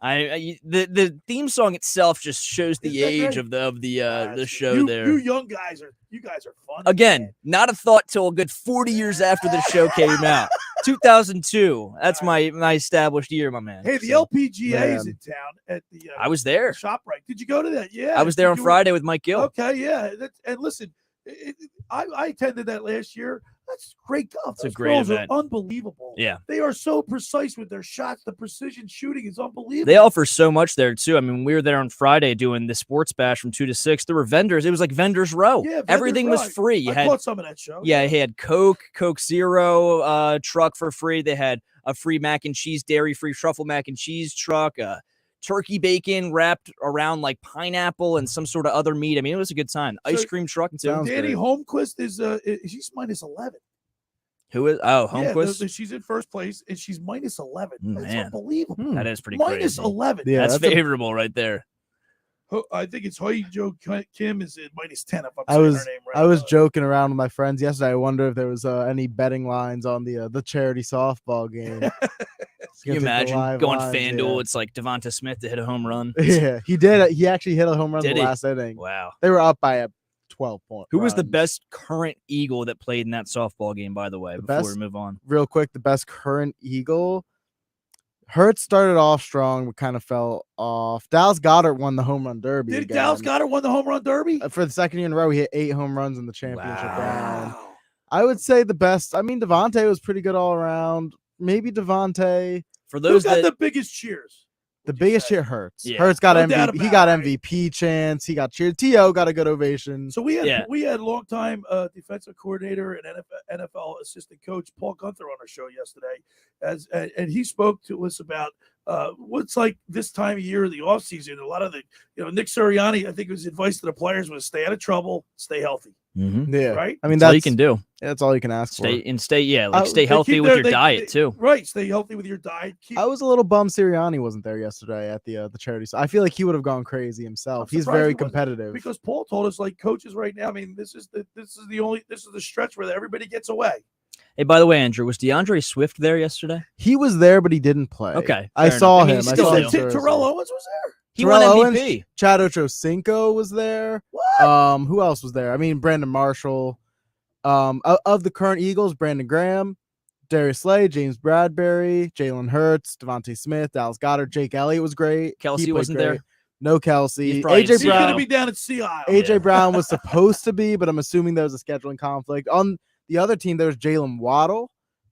The theme song itself just shows the age of the show there. You young guys are fun. Again, not a thought till a good 40 years after the show came out. 2002. That's my established year, my man. Hey, the LPGA is in town at the I was there. ShopRite. Did you go to that? Yeah. I was there on Friday with Mike Gill. Okay, yeah. And listen, I attended that last year. That's great golf. It's a great event. Are unbelievable. Yeah. They are so precise with their shots. The precision shooting is unbelievable. They offer so much there, too. I mean, we were there on Friday doing the sports bash from 2 to 6. There were vendors. It was like Vendors Row. Yeah, Everything was free. I caught some of that show. Yeah, he had Coke Zero truck for free. They had a free mac and cheese, dairy-free truffle mac and cheese truck, turkey bacon wrapped around like pineapple and some sort of other meat. I mean, it was a good time. Ice cream truck, too. Danny Holmquist she's minus 11. Who is? Oh, Holmquist. Yeah, she's in first place, and she's minus 11. That's Man. unbelievable. That is pretty minus crazy. 11. Yeah, that's favorable right there. I think it's Hoi Jo Kim is at minus 10. If I'm saying her name right. I was joking around with my friends yesterday. I wonder if there was any betting lines on the charity softball game. Can you imagine going FanDuel? Yeah. It's like Devonta Smith to hit a home run. Yeah, he did. He actually hit a home run in the last inning. Wow. They were up by a 12-point. Who was the best current Eagle that played in that softball game, by the way, before we move on? Real quick, the best current Eagle. Hurts started off strong, but kind of fell off. Dallas Goedert won the home run derby. Did Dallas Goedert won the home run derby? For the second year in a row, he hit 8 home runs in the championship round. I would say the best. I mean, Devontae was pretty good all around. Maybe Devontae. For those who got the biggest cheers? The biggest cheer Hurts. Yeah. Hurts got MVP. He got MVP chance. He got cheered. T.O. got a good ovation. So we had longtime defensive coordinator and NFL assistant coach Paul Gunther on our show yesterday, and he spoke to us about what's like this time of year, the offseason, a lot of the, Nick Sirianni, I think his advice to the players was stay out of trouble, stay healthy. Mm-hmm. Yeah. Right? I mean, that's all you can do. That's all you can ask for. Stay healthy with your diet too. Right. Stay healthy with your diet. I was a little bummed Sirianni wasn't there yesterday at the charity. So I feel like he would have gone crazy himself. He's very competitive. Because Paul told us, like, coaches right now, I mean, this is the stretch where everybody gets away. Hey, by the way, Andrew, was DeAndre Swift there yesterday? He was there, but he didn't play. Okay. I saw him. I saw Terrell Owens was there. He won MVP. Chad Ochocinco was there. What? Who else was there? I mean, Brandon Marshall. Of the current Eagles, Brandon Graham, Darius Slay, James Bradbury, Jalen Hurts, Devontae Smith, Dallas Goedert, Jake Elliott was great. Kelsey wasn't there. No Kelsey. He's AJ Brown going to be down at Sea Isle. AJ Brown was supposed to be, but I'm assuming there was a scheduling conflict. On the other team, there was Jalen Waddle.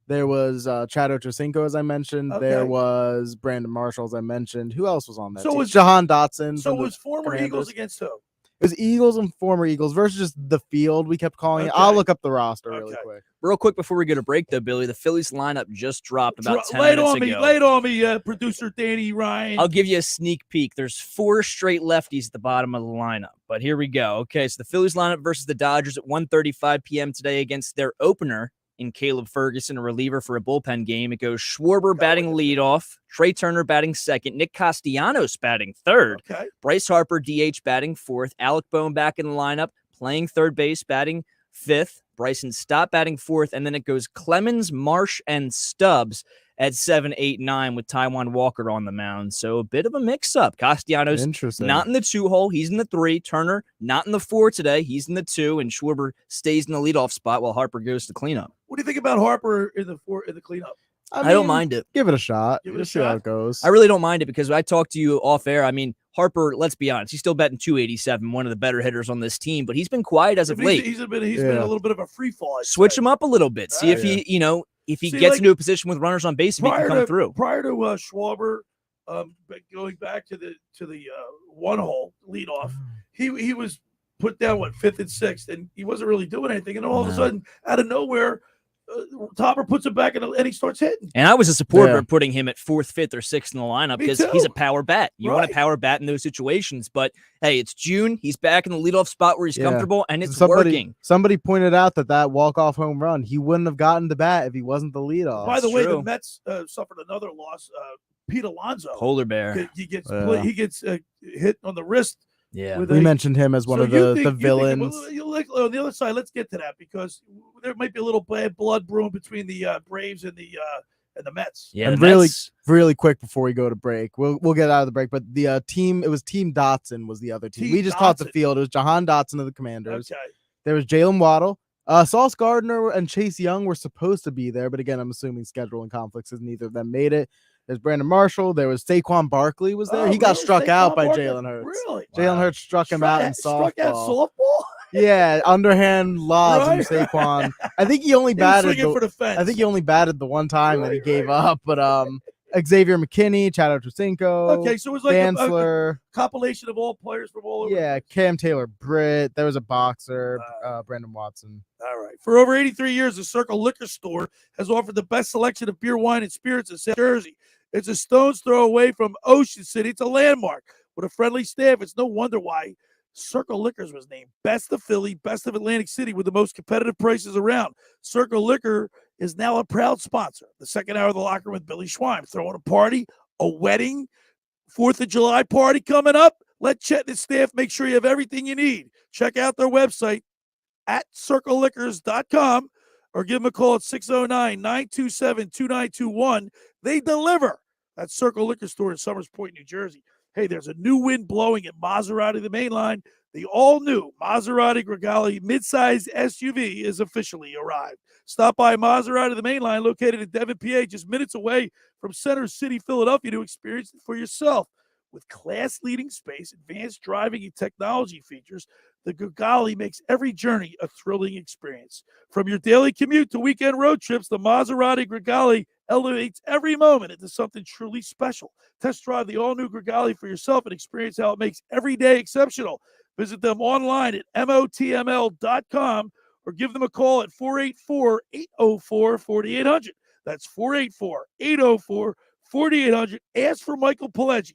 There was Chad Ochocinco, as I mentioned. Okay. There was Brandon Marshall, as I mentioned. Who else was on that team? Was Jahan Dotson. So was former Commanders. Eagles against who? It was Eagles and former Eagles versus just the field, we kept calling it. I'll look up the roster really quick. Real quick before we go to break, though, Billy, the Phillies lineup just dropped about 10 Lay minutes on ago. Lay it on me, producer Danny Ryan. I'll give you a sneak peek. There's 4 straight lefties at the bottom of the lineup, but here we go. Okay, so the Phillies lineup versus the Dodgers at 1:35 p.m. today against their opener in Caleb Ferguson, a reliever for a bullpen game. It goes Schwarber batting leadoff, Trey Turner batting second, Nick Castellanos batting third, Bryce Harper DH batting fourth, Alec Boehm back in the lineup, playing third base, batting fifth, Bryson Stott batting fourth, and then it goes Clemens, Marsh, and Stubbs at 7, 8, 9 with Taijuan Walker on the mound. So a bit of a mix-up. Castellanos not in the 2-hole. He's in the 3. Turner not in the 4 today. He's in the 2. And Schwarber stays in the leadoff spot while Harper goes to cleanup. What do you think about Harper in the cleanup? I don't mind it. Give it a shot. Give it a See how it goes. I really don't mind it because I talked to you off air. I mean, Harper, let's be honest, he's still batting 287, one of the better hitters on this team, but he's been quiet as of late. He's been a little bit of a free fall. Switch him up a little bit. See if he, if he gets into a position with runners on base, if he can come through. Prior to Schwarber going back to the 1-hole leadoff, he was put down 5th and 6th, and he wasn't really doing anything. And all of a sudden, out of nowhere, Topper puts him back and he starts hitting. And I was a supporter of putting him at 4th, 5th, or 6th in the lineup because he's a power bat. You want a power bat in those situations. But hey, it's June. He's back in the leadoff spot where he's comfortable, and it's working. Somebody pointed out that walk-off home run, he wouldn't have gotten the bat if he wasn't the leadoff. By the way, the Mets suffered another loss. Pete Alonso, polar bear, he gets hit on the wrist. Yeah, we mentioned him as one of the villains. On the other side, let's get to that because there might be a little bad blood brewing between the Braves and the Mets. Yeah, and really quick before we go to break, we'll get out of the break. But the team, it was Team Dotson was the other team. We just caught the field. It was Jahan Dotson of the Commanders. Okay. There was Jalen Waddle. Sauce Gardner and Chase Young were supposed to be there, but again, I'm assuming scheduling conflicts as neither of them made it. There's Brandon Marshall. There was Saquon Barkley was there. He got struck out by Jalen Hurts. Really? Jalen Hurts struck him out in softball. Struck out softball? Yeah, underhand lob from Saquon. I think he only batted for the fence. I think he only batted the one time that he gave up, but Xavier McKinney, Chad Ochocinco, okay, so it was like Bansler, a compilation of all players from all over. Yeah, Cam Taylor-Britt. There was a boxer, Brandon Watson. All right. For over 83 years, the Circle Liquor Store has offered the best selection of beer, wine, and spirits in South Jersey. It's a stone's throw away from Ocean City. It's a landmark with a friendly staff. It's no wonder why Circle Liquors was named Best of Philly, Best of Atlantic City with the most competitive prices around. Circle Liquor is now a proud sponsor. The second hour of the locker with Billy Schwein. Throwing a party, a wedding, 4th of July party coming up. Let Chet and his staff make sure you have everything you need. Check out their website at circleliquors.com or give them a call at 609-927-2921. They deliver. That's Circle Liquor Store in Summers Point, New Jersey. Hey, there's a new wind blowing at Maserati, the main line. The all-new Maserati Gregale midsize SUV is officially arrived. Stop by Maserati, the main line, located in Devon, PA, just minutes away from Center City, Philadelphia, to experience it for yourself. With class-leading space, advanced driving, and technology features, the Gregale makes every journey a thrilling experience. From your daily commute to weekend road trips, the Maserati Gregale elevates every moment into something truly special. Test drive the all-new Gregale for yourself and experience how it makes every day exceptional. Visit them online at motml.com or give them a call at 484-804-4800. That's 484-804-4800. 4800. Ask for Michael Pileggi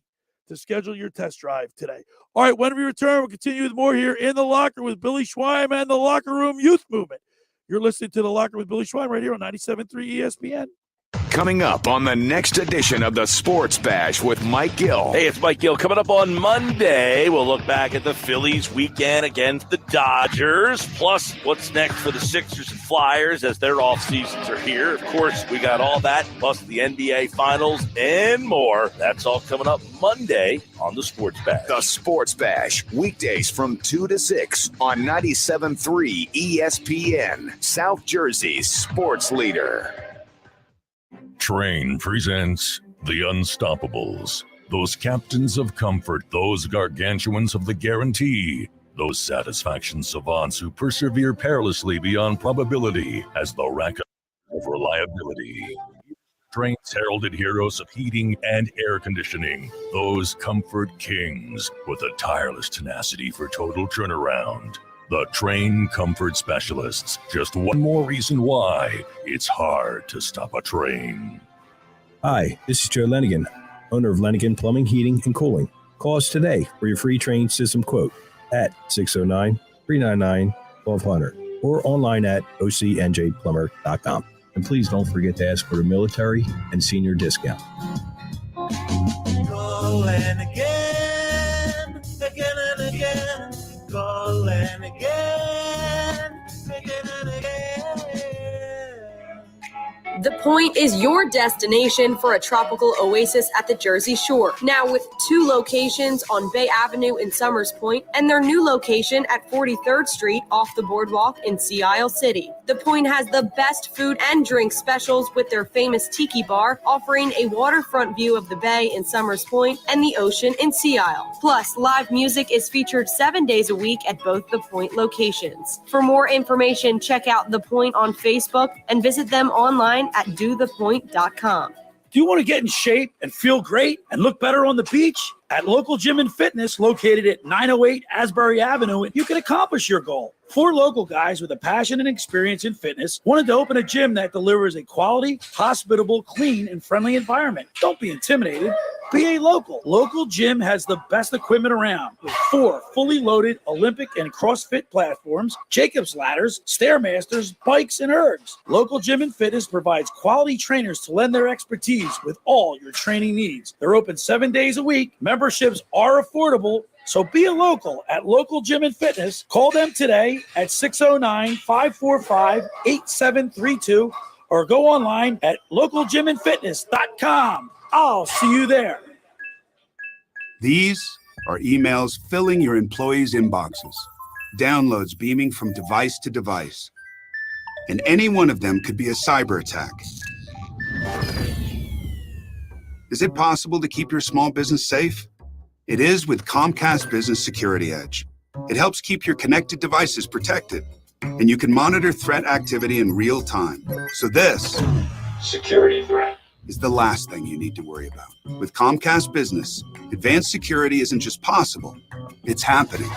to schedule your test drive today. All right, when we return, we'll continue with more here in the locker with Billy Schweim and the Locker Room Youth Movement. You're listening to the Locker with Billy Schweim right here on 97.3 ESPN. Coming up on the next edition of the Sports Bash with Mike Gill. Hey, it's Mike Gill. Coming up on Monday, we'll look back at the Phillies weekend against the Dodgers, plus what's next for the Sixers and Flyers as their off seasons are here. Of course, we got all that, plus the NBA Finals and more. That's all coming up Monday on the Sports Bash. The Sports Bash, weekdays from 2 to 6 on 97.3 ESPN, South Jersey's sports leader. Train presents The Unstoppables. Those captains of comfort, those gargantuans of the guarantee, those satisfaction savants who persevere perilously beyond probability as the rack of reliability. Train's heralded heroes of heating and air conditioning, those comfort kings with a tireless tenacity for total turnaround. The Train Comfort Specialists. Just one more reason why it's hard to stop a train. Hi, this is Joe Lenigan, owner of Lenigan Plumbing, Heating, and Cooling. Call us today for your free train system quote at 609-399-1200 or online at ocnjplumber.com. And please don't forget to ask for the military and senior discount. Calling again, again and again. Calling again, again and again. The Point is your destination for a tropical oasis at the Jersey Shore. Now with 2 locations on Bay Avenue in Somers Point and their new location at 43rd Street off the boardwalk in Sea Isle City. The Point has the best food and drink specials with their famous Tiki Bar, offering a waterfront view of the bay in Somers Point and the ocean in Sea Isle. Plus, live music is featured 7 days a week at both The Point locations. For more information, check out The Point on Facebook and visit them online at dothepoint.com. Do you want to get in shape and feel great and look better on the beach? At Local Gym and Fitness, located at 908 Asbury Avenue, you can accomplish your goal. 4 local guys with a passion and experience in fitness wanted to open a gym that delivers a quality, hospitable, clean, and friendly environment. Don't be intimidated. Be a local. Local Gym has the best equipment around with 4 fully loaded Olympic and CrossFit platforms, Jacob's ladders, Stairmasters, bikes, and ergs. Local Gym and Fitness provides quality trainers to lend their expertise with all your training needs. They're open 7 days a week. Memberships are affordable, so be a local at Local Gym and Fitness. Call them today at 609-545-8732 or go online at localgymandfitness.com. I'll see you there. These are emails filling your employees' inboxes, downloads beaming from device to device, and any one of them could be a cyber attack. Is it possible to keep your small business safe? It is with Comcast Business Security Edge. It helps keep your connected devices protected, and you can monitor threat activity in real time. So this security threat is the last thing you need to worry about. With Comcast Business, advanced security isn't just possible, it's happening.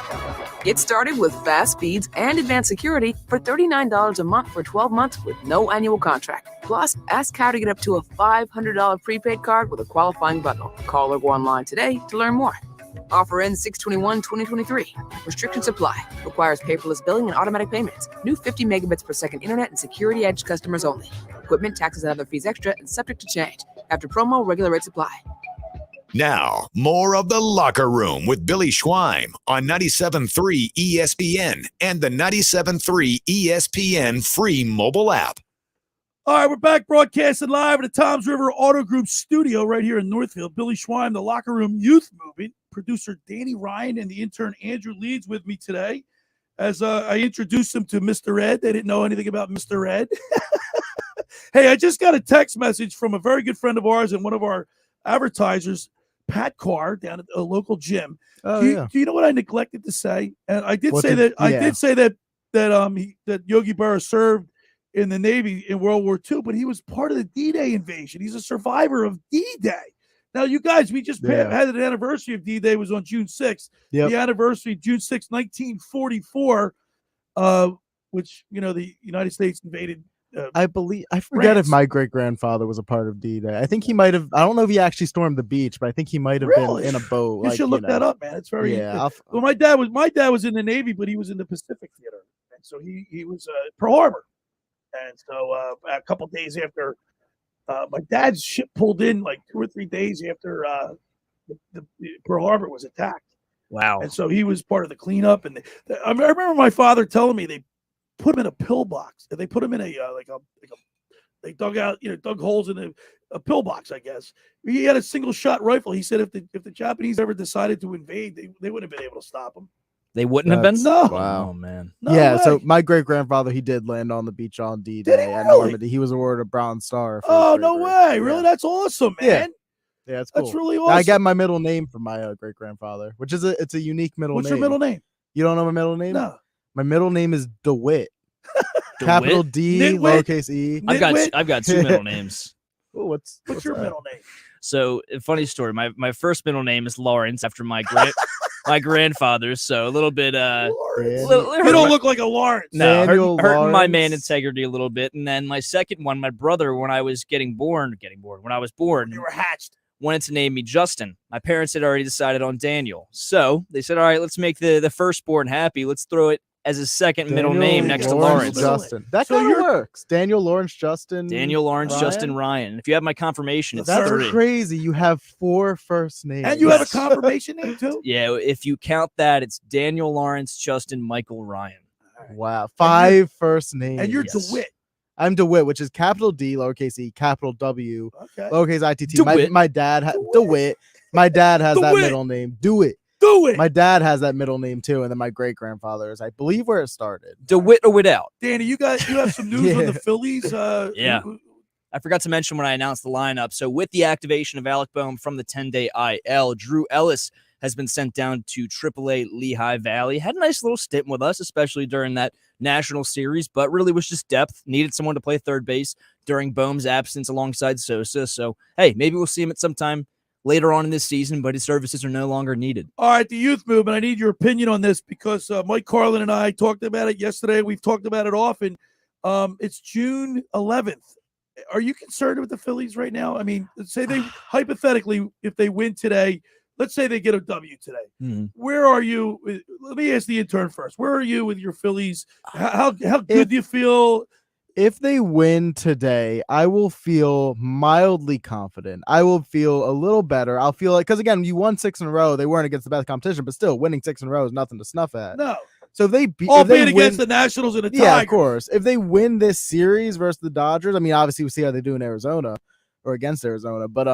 Get started with fast speeds and advanced security for $39 a month for 12 months with no annual contract. Plus, ask how to get up to a $500 prepaid card with a qualifying bundle. Call or go online today to learn more. Offer ends 6/21/2023. Restrictions apply. Requires paperless billing and automatic payments. New 50 megabits per second internet and Security Edge customers only. Equipment, taxes, and other fees extra and subject to change. After promo, regular rates apply. Now, more of The Locker Room with Billy Schweim on 97.3 ESPN and the 97.3 ESPN free mobile app. All right, we're back broadcasting live at the Toms River Auto Group studio right here in Northfield. Billy Schweim, the Locker Room Youth Movement. Producer Danny Ryan and the intern Andrew Leeds with me today. As I introduced them to Mr. Ed. They didn't know anything about Mr. Ed. Hey, I just got a text message from a very good friend of ours and one of our advertisers, Pat Carr, down at a local gym. Do you know what I neglected to say? And I did say that Yogi Berra served in the Navy in World War II, but he was part of the D-Day invasion. He's a survivor of D-Day. Now, you guys, we just had an anniversary of D-Day was on June 6th. Yep. The anniversary, June 6th, 1944, which, the United States invaded I forget if my great grandfather was a part of D-Day. I think he might have. I don't know if he actually stormed the beach, but I think he might have been in a boat. You should look that up, man. It's very well. My dad was in the Navy, but he was in the Pacific Theater, and so he was Pearl Harbor, and so a couple days after my dad's ship pulled in, like 2 or 3 days after the Pearl Harbor was attacked. Wow! And so he was part of the cleanup, and I remember my father telling me they put him in a pillbox, and they put him in they dug holes in a pillbox, I guess. He had a single shot rifle. He said if the Japanese ever decided to invade, they wouldn't have been able to stop him. They wouldn't have been? No. Wow. Oh, man. No yeah, way. so my great-grandfather, he did land on the beach on D-Day at Normandy. He was awarded a Bronze Star. Oh, no way. Really? That's awesome, man. Yeah, it's cool. That's really awesome. I got my middle name from my great-grandfather, which is it's a unique middle name. What's your middle name? You don't know my middle name? No. My middle name is DeWitt. Capital D, lowercase e. I've got 2 middle names. Oh, what's your middle name? So, a funny story. My first middle name is Lawrence after my grandfather's. So a little bit. You don't look like a Lawrence. No, hurting my man integrity a little bit. And then my second one, my brother, when I was born, You were hatched. Wanted to name me Justin. My parents had already decided on Daniel. So they said, all right, let's make the firstborn happy. Let's throw it as a second middle name next to Lawrence. Justin. That kind of works. Daniel, Lawrence, Justin. Daniel, Lawrence, Ryan? Justin, Ryan. If you have my confirmation, it's That's 3. crazy. You have 4 first names. And you have a confirmation name too? Yeah, if you count that, it's Daniel, Lawrence, Justin, Michael, Ryan. Wow. 5 first names. And you're DeWitt. I'm DeWitt, which is capital D, lowercase e, capital W, Okay. lowercase ITT. DeWitt. My dad DeWitt. My dad has that DeWitt. middle name. Do it. My dad has that middle name too, and then my great grandfather's, I believe, where it started. DeWitt or Without. Danny, you have some news on the Phillies. Yeah. I forgot to mention when I announced the lineup. So with the activation of Alec Boehm from the 10-day IL, Drew Ellis has been sent down to AAA Lehigh Valley. Had a nice little stint with us, especially during that national series, but really was just depth. Needed someone to play third base during Boehm's absence alongside Sosa. So, hey, maybe we'll see him at some time later on in this season, but his services are no longer needed. All right, the youth movement. I need your opinion on this because Mike Carlin and I talked about it yesterday. We've talked about it often. It's June 11th. Are you concerned with the Phillies right now? I mean, say they hypothetically, if they win today, let's say they get a W today. Mm-hmm. Where are you? Let me ask the intern first. Where are you with your Phillies? How good do you feel? If they win today, I will feel mildly confident. I will feel a little better. I'll feel like, because again, you won 6 in a row. They weren't against the best competition, but still winning 6 in a row is nothing to snuff at. No. So if they beat, against the Nationals and the Tigers. Yeah, of course. If they win this series versus the Dodgers, I mean, obviously we'll see how they do in Arizona or against Arizona, but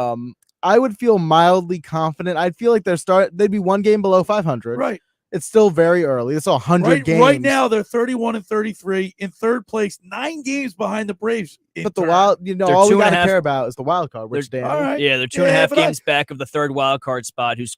I would feel mildly confident. I'd feel like they'd be 1 game below 500. Right. It's still very early. It's 100 games. Right now, they're 31-33 in third place, 9 games behind the Braves. But the wild, all we got to care about is the wild card, which Dan. All right. Yeah, they're 2.5 games back of the third wild card spot. Who's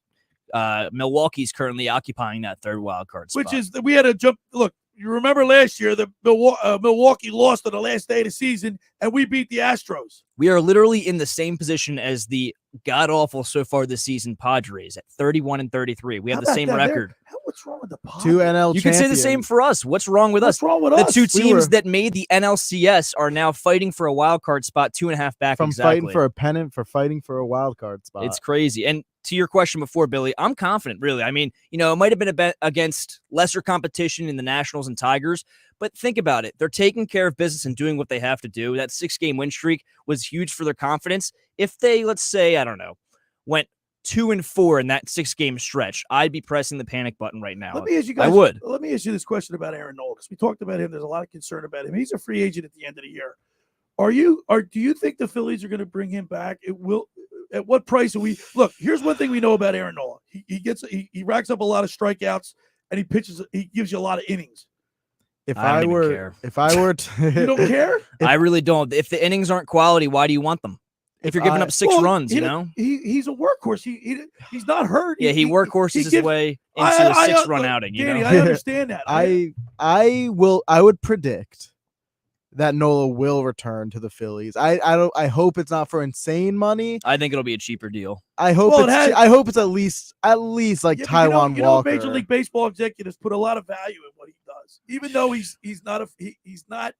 Milwaukee's currently occupying that third wild card spot. Which is we had a jump. Look, you remember last year the Milwaukee lost on the last day of the season, and we beat the Astros. We are literally in the same position as the god-awful so far this season Padres at 31-33. We have the same record. What's wrong with the Padres? 2 NL You can say the same for us. What's wrong with us? What's wrong with the us? two teams that made the NLCS are now fighting for a wild card spot, 2.5 back. From exactly. fighting for a pennant for fighting for a wild card spot. It's crazy. And to your question before, Billy, I'm confident, really. I mean, it might have been a bet against lesser competition in the Nationals and Tigers, but think about it. They're taking care of business and doing what they have to do. That 6-game win streak was huge for their confidence. If they, let's say, I don't know, went 2-4 in that 6-game stretch, I'd be pressing the panic button right now. Let me ask you guys. I would. Let me ask you this question about Aaron Nola, because we talked about him. There's a lot of concern about him. He's a free agent at the end of the year. Do you think the Phillies are going to bring him back? It will. At what price are we? Look, here's one thing we know about Aaron Nola. He racks up a lot of strikeouts and he pitches. He gives you a lot of innings. If I were to, you don't care. I really don't. If the innings aren't quality, why do you want them? If you're giving up 6 runs, he's a workhorse. He's not hurt. Yeah, he workhorses his way into a 6-run outing. Danny, I understand that. I would predict that Nola will return to the Phillies. I hope it's not for insane money. I think it'll be a cheaper deal. I hope it's at least like Taiwan Walker. Major League Baseball executives put a lot of value in what he does, even though he's not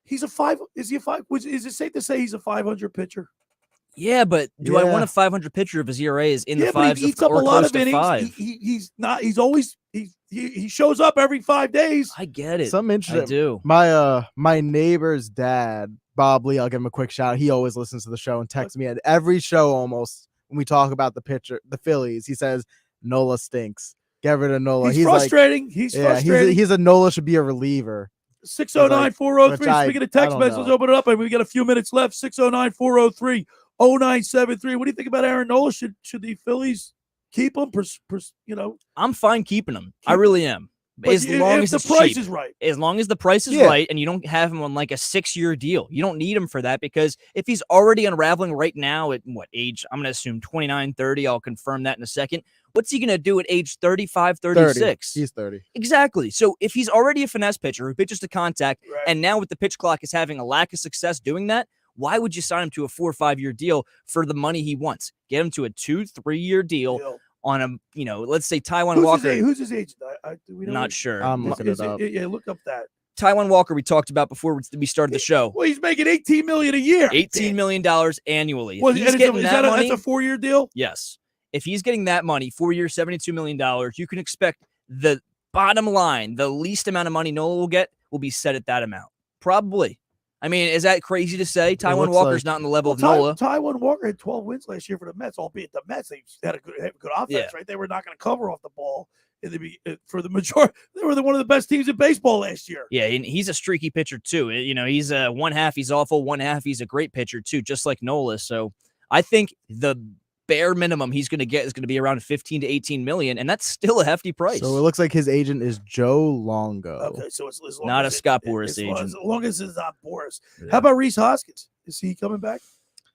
he's a 5. Is he a 5? Is it safe to say he's a 500 pitcher? Yeah, but do I want a 500 pitcher if his ERA is in the fives he eats up or a lot close of to innings. 5? He's not. He's always he shows up every 5 days. I get it. Something interesting. I do. My neighbor's dad, Bob Lee, I'll give him a quick shout. He always listens to the show and texts me at every show almost when we talk about the Phillies. He says Nola stinks. Get rid of Nola. He's frustrating. He's frustrating. He's a Nola should be a reliever. 609-403. Speaking of text messages, let's open it up. And we got a few minutes left. 609-403-0973. What do you think about Aaron Nola? Should the Phillies keep him? I'm fine keeping him. I really am. But As long as the it's price cheap. is right. As long as the price is right and you don't have him on like a 6-year deal. You don't need him for that because if he's already unraveling right now at what age? I'm going to assume 29, 30. I'll confirm that in a second. What's he going to do at age 35, 36? 30. He's 30. Exactly. So if he's already a finesse pitcher who pitches to contact, and now with the pitch clock is having a lack of success doing that, why would you sign him to a 4 or 5 year deal for the money he wants? Get him to a 2-3 year deal. On a, let's say Taiwan Walker. Who's his agent? Do we know? Not sure. I'm looking it up. Yeah, look up that. Taiwan Walker, we talked about before we started the show. Well, he's making $18 million a year. $18 million annually. Well, If he's getting that money, that's a 4-year deal? Yes. If he's getting that money, 4 years, $72 million, you can expect the bottom line, the least amount of money Nola will get will be set at that amount. Probably. I mean, is that crazy to say? Taiwan Walker's not on the level of Nola. Taiwan Walker had 12 wins last year for the Mets, albeit the Mets, they had a good offense, right? They were not going to cover off the ball for the majority. They were one of the best teams in baseball last year. Yeah, and he's a streaky pitcher too. He's one half he's awful, one half he's a great pitcher too, just like Nola. So I think the bare minimum he's going to get is going to be around 15 to 18 million, and that's still a hefty price. So it looks like his agent is Joe Longo. Okay, so it's as long not as a Scott Boras agent. As long as it's not Boras. Yeah. How about Rhys Hoskins? Is he coming back?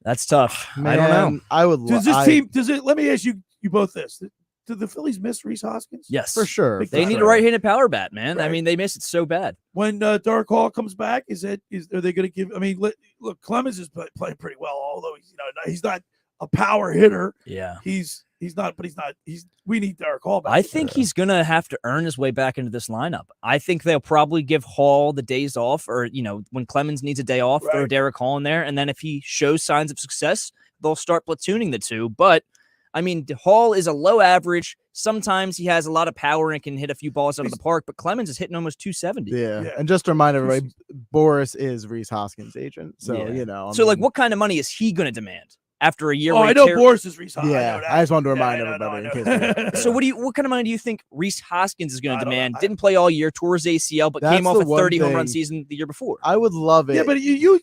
That's tough. Man, I don't know. I would. Let me ask you both this: do the Phillies miss Rhys Hoskins? Yes, for sure. They need a right-handed power bat, man. Right. I mean, they miss it so bad. When Dark Hall comes back, are they going to give? I mean, look, Clemens is playing pretty well, although he's not a power hitter. Yeah. He's not, but we need Dark Hall back. I think he's going to have to earn his way back into this lineup. I think they'll probably give Hall the days off or, when Clemens needs a day off, throw Derek Hall in there. And then if he shows signs of success, they'll start platooning the two. But I mean, Hall is a low average. Sometimes he has a lot of power and can hit a few balls out of the park, but Clemens is hitting almost 270. Yeah. And just to remind everybody, Boras is Rhys Hoskins' agent. So, So what kind of money is he going to demand? After a year, I know Boras is Rhys Hoskins. Yeah, I just wanted to remind everybody. So, what kind of money do you think Rhys Hoskins is going to demand? Didn't play all year, tore his ACL, but came off a 30 home run season the year before. I would love it. Yeah, but you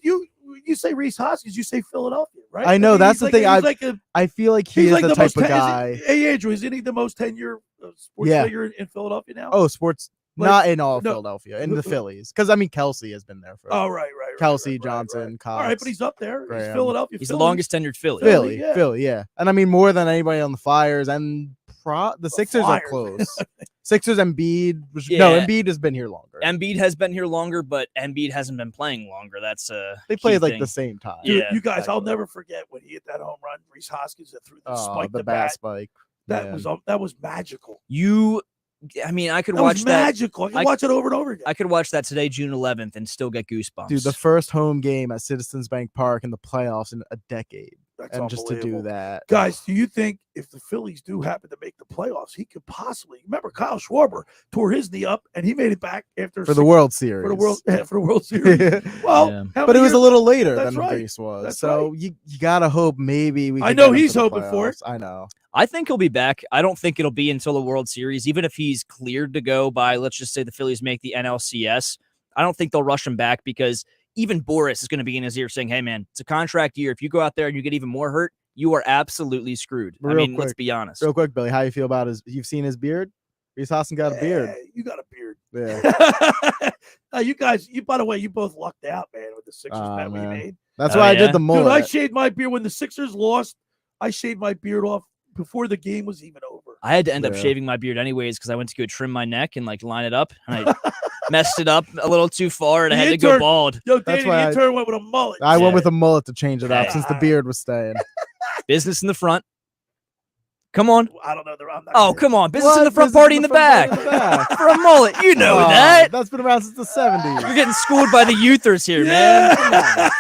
say Rhys Hoskins, you say Philadelphia, right? I know that's the thing. I feel like he is the type of guy. Hey, Andrew, isn't he the most tenure sports figure in Philadelphia now? Oh, sports. Not in all Philadelphia, in the Phillies. Because, Kelsey has been there for right. Kelsey, Johnson, Cox. All right, but he's up there. He's Philadelphia. He's the longest tenured Philly. Philly, yeah. And more than anybody on the Flyers. And the Sixers are close. Sixers, Embiid. Embiid has been here longer. Embiid has been here longer, but Embiid hasn't been playing longer. That's they played the same time. Yeah, you guys, I'll never forget when he hit that home run. Rhys Hoskins that threw the bat spike. That was magical. I could watch that. Magical. I could watch it over and over again. I could watch that today, June 11th, and still get goosebumps. Dude, the first home game at Citizens Bank Park in the playoffs in a decade. That's and just to do that. Guys, do you think if the Phillies do happen to make the playoffs, he could possibly remember Kyle Schwarber tore his knee up and he made it back after the World Series. For the World Series. Well, but it was a little later than Greece was. That's so you gotta hope maybe we can I know he's hoping for it. I know. I think he'll be back. I don't think it'll be until the World Series, even if he's cleared to go by, let's just say the Phillies make the NLCS. I don't think they'll rush him back because even Boras is going to be in his ear saying, hey, man, it's a contract year. If you go out there and you get even more hurt, you are absolutely screwed. Let's be honest. Real quick, Billy, how you feel about you've seen his beard? Rhys Hoskins got a beard. You got a beard. Yeah. You guys, by the way, you both lucked out, man, with the Sixers bet we made. That's why I did the mullet. Dude, I shaved my beard when the Sixers lost. I shaved my beard off before the game was even over. I had to end up shaving my beard anyways because I went to go trim my neck and line it up. And I messed it up a little too far and I had to go bald. Yo, Danny, the intern went with a mullet. I went with a mullet to change it up since the beard was staying. Business in the front. Come on. I don't know. Come on. Business in the front, party in the back. For a mullet. You know that. That's been around since the 70s. You're getting schooled by the youthers here, man. Come on.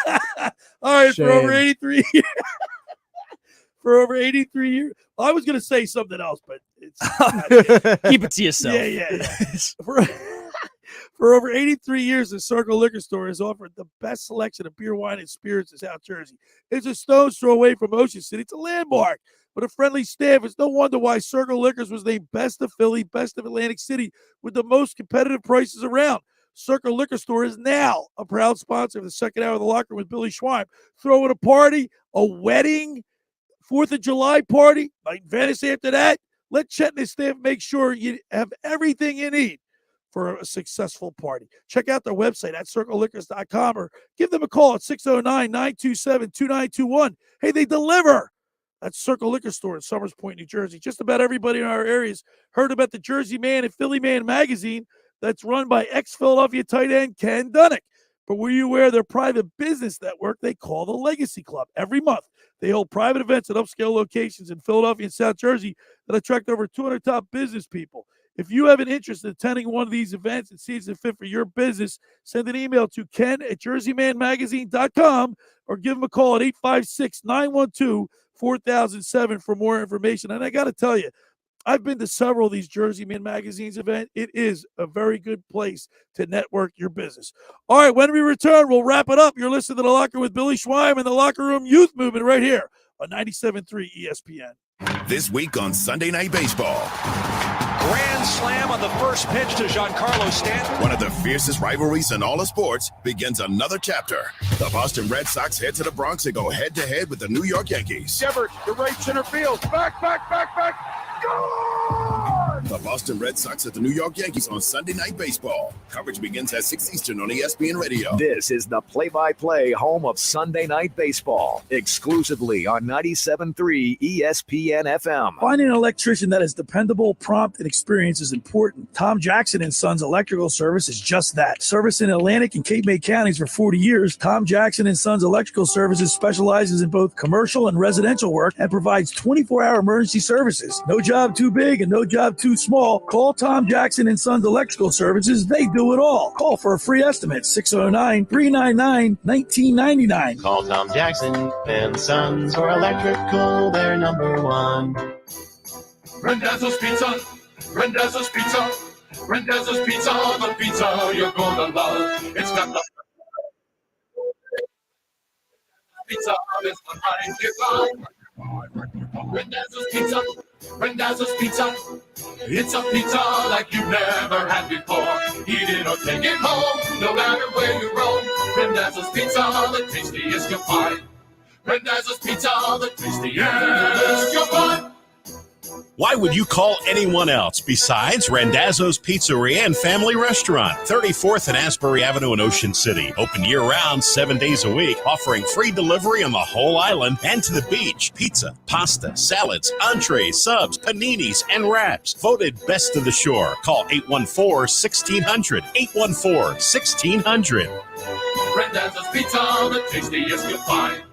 All right, Shame. for over 83 years. For over 83 years. I was going to say something else, but it's keep it to yourself. Yeah. For over 83 years, the Circle Liquor Store has offered the best selection of beer, wine, and spirits in South Jersey. It's a stone's throw away from Ocean City. It's a landmark. With a friendly staff, it's no wonder why Circle Liquors was named Best of Philly, Best of Atlantic City, with the most competitive prices around. Circle Liquor Store is now a proud sponsor of the second hour of the Locker Room with Billy Schwein. Throwing a party, a wedding, 4th of July party, like Venice after that. Let Chet and his staff make sure you have everything you need for a successful party. Check out their website at circleliquors.com or give them a call at 609-927-2921. Hey, they deliver. That's Circle Liquor Store in Summers Point, New Jersey. Just about everybody in our areas heard about the Jersey Man and Philly Man magazine that's run by ex-Philadelphia tight end Ken Dunnick. But were you aware of their private business network they call the Legacy Club? Every month, they hold private events at upscale locations in Philadelphia and South Jersey that attract over 200 top business people. If you have an interest in attending one of these events and sees it fit for your business, send an email to ken@jerseymanmagazine.com or give them a call at 856-912-4007 for more information. And I got to tell you, I've been to several of these Jersey Man Magazine's events. It is a very good place to network your business. All right, when we return, we'll wrap it up. You're listening to The Locker with Billy Schwein and the Locker Room Youth Movement right here on 97.3 ESPN. This week on Sunday Night Baseball. Grand slam on the first pitch to Giancarlo Stanton. One of the fiercest rivalries in all of sports begins another chapter. The Boston Red Sox head to the Bronx and go head-to-head with the New York Yankees. Shepard, the right center field. Back. Gone! The Boston Red Sox at the New York Yankees on Sunday Night Baseball. Coverage begins at 6 Eastern on ESPN Radio. This is the play-by-play home of Sunday Night Baseball, exclusively on 97.3 ESPN FM. Finding an electrician that is dependable, prompt, and experienced is important. Tom Jackson & Sons Electrical Service is just that. Service in Atlantic and Cape May counties for 40 years, Tom Jackson & Sons Electrical Services specializes in both commercial and residential work and provides 24-hour emergency services. No job too big and no job too small. Call Tom Jackson & Sons Electrical Services. They do it all. Call for a free estimate, 609-399-1999. Call Tom Jackson and Sons for electrical, they're number one. Randazzo's Pizza, Randazzo's Pizza, Randazzo's Pizza, the pizza you're gonna love. It's got the pizza that's behind your phone. Randazzo's Pizza, Randazzo's Pizza. It's a pizza like you've never had before. Eat it or take it home, no matter where you roam. Randazzo's Pizza, the tastiest you'll find. Randazzo's Pizza, the tastiest you'll find. Why would you call anyone else besides Randazzo's Pizzeria and Family Restaurant, 34th and Asbury Avenue in Ocean City. Open year-round, 7 days a week, offering free delivery on the whole island and to the beach. Pizza, pasta, salads, entrees, subs, paninis, and wraps. Voted best of the shore. Call 814-1600. 814-1600. Randazzo's Pizza, the tastiest you'll find.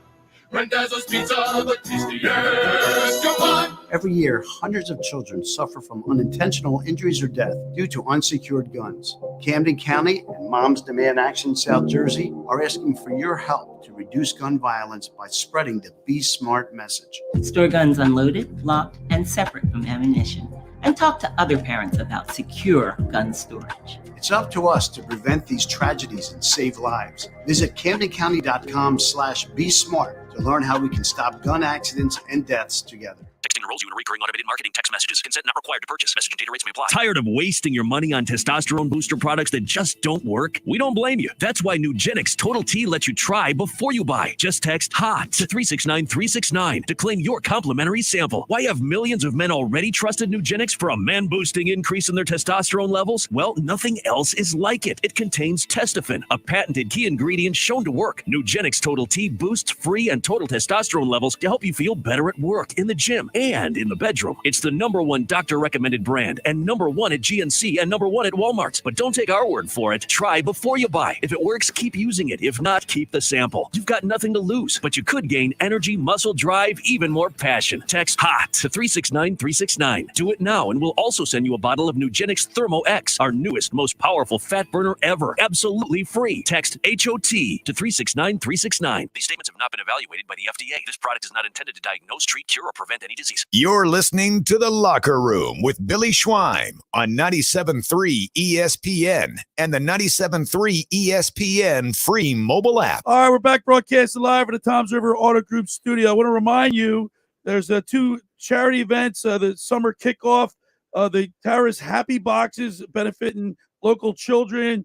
Randazzo's Pizza, the tastiest you'll find. Every year, hundreds of children suffer from unintentional injuries or death due to unsecured guns. Camden County and Moms Demand Action South Jersey are asking for your help to reduce gun violence by spreading the Be Smart message. Store guns unloaded, locked, and separate from ammunition. And talk to other parents about secure gun storage. It's up to us to prevent these tragedies and save lives. Visit CamdenCounty.com/Be Smart to learn how we can stop gun accidents and deaths together. Texting enrolls you in recurring automated marketing text messages. Consent not required to purchase. Message and data rates may apply. Tired of wasting your money on testosterone booster products that just don't work? We don't blame you. That's why Nugenix Total T lets you try before you buy. Just text HOT to 369-369 to claim your complimentary sample. Why have millions of men already trusted Nugenix for a man-boosting increase in their testosterone levels? Well, nothing else is like it. It contains testofen, a patented key ingredient shown to work. Nugenix Total T boosts free and total testosterone levels to help you feel better at work, in the gym, and in the bedroom. It's the #1 doctor-recommended brand and #1 at GNC and #1 at Walmart. But don't take our word for it. Try before you buy. If it works, keep using it. If not, keep the sample. You've got nothing to lose, but you could gain energy, muscle, drive, even more passion. Text HOT to 369-369. Do it now, and we'll also send you a bottle of Nugenix Thermo X, our newest, most powerful fat burner ever. Absolutely free. Text HOT to 369-369. These statements have not been evaluated by the FDA. This product is not intended to diagnose, treat, cure, or prevent any disease. You're listening to The Locker Room with Billy Schweim on 97.3 ESPN and the 97.3 ESPN free mobile app. All right, we're back broadcasting live at the Toms River Auto Group studio. I want to remind you there's 2 charity events, the summer kickoff, the Tara's Happy Boxes benefiting local children.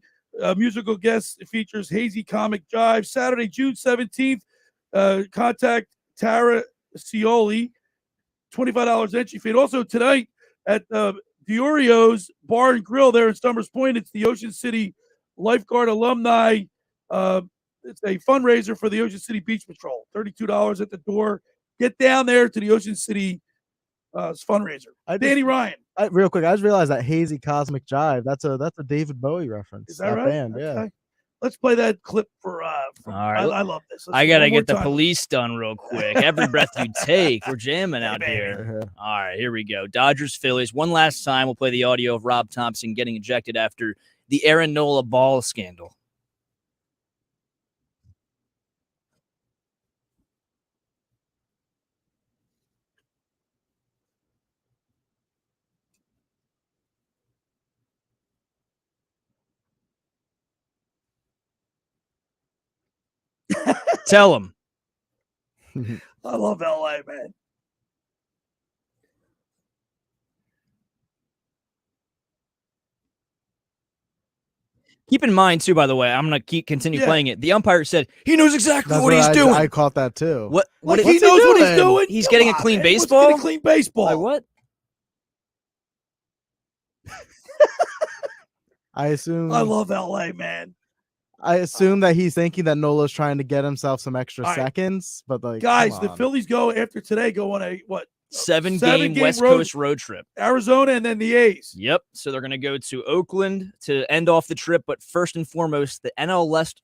Musical guest features Hazy Comic Jive. Saturday, June 17th. Contact Tara Scioli. $25 entry fee. And also tonight at Diorio's Bar and Grill there in Stumbers Point, it's the Ocean City Lifeguard Alumni. It's a fundraiser for the Ocean City Beach Patrol. $32 at the door. Get down there to the Ocean City fundraiser. Danny Ryan. Real quick, I just realized that Hazy Cosmic Jive. That's a David Bowie reference. Is that right? Band, yeah. Okay. Let's play that clip for. All right. I love this. I gotta get the police done real quick. Every breath you take, we're jamming out here. All right, here we go. Dodgers, Phillies. One last time, we'll play the audio of Rob Thompson getting ejected after the Aaron Nola ball scandal. Tell him. I love LA, man. Keep in mind, too, by the way, I'm going to continue playing it. The umpire said he knows exactly what he's doing. I caught that, too. What he knows what he's doing? He's getting a clean baseball? Getting a clean baseball. Like what? I assume. I love LA, man. I assume that he's thinking that Nola's trying to get himself some extra seconds, but like, guys, the Phillies go after today. Go on a what? 7-game West Coast road trip. Arizona and then the A's. Yep. So they're going to go to Oakland to end off the trip. But first and foremost, the NL West.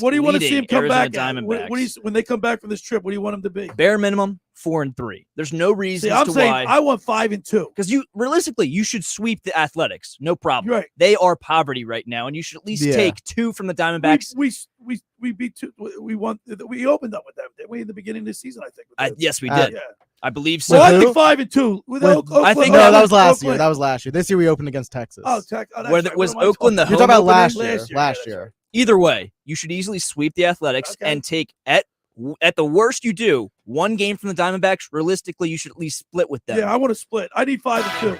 What do you want to see him come Arizona back at? When they come back from this trip, what do you want him to be? Bare minimum 4-3. There's no reason I'm saying why. I want 5-2 because realistically you should sweep the Athletics. No problem. Right. They are poverty right now, and you should at least take 2 from the Diamondbacks. We beat 2. We opened up with them, didn't we, in the beginning of the season? I think. Yes, we did. Yeah. I believe so. Well, I think 5-2. I think that was last year. That was last year. This year we opened agast Texas. Oh, was Oakland the home? You're talking about opener? last year. Either way, you should easily sweep the Athletics and take at the worst you do 1 game from the Diamondbacks. Realistically, you should at least split with them. Yeah, I want to split. I need 5-2.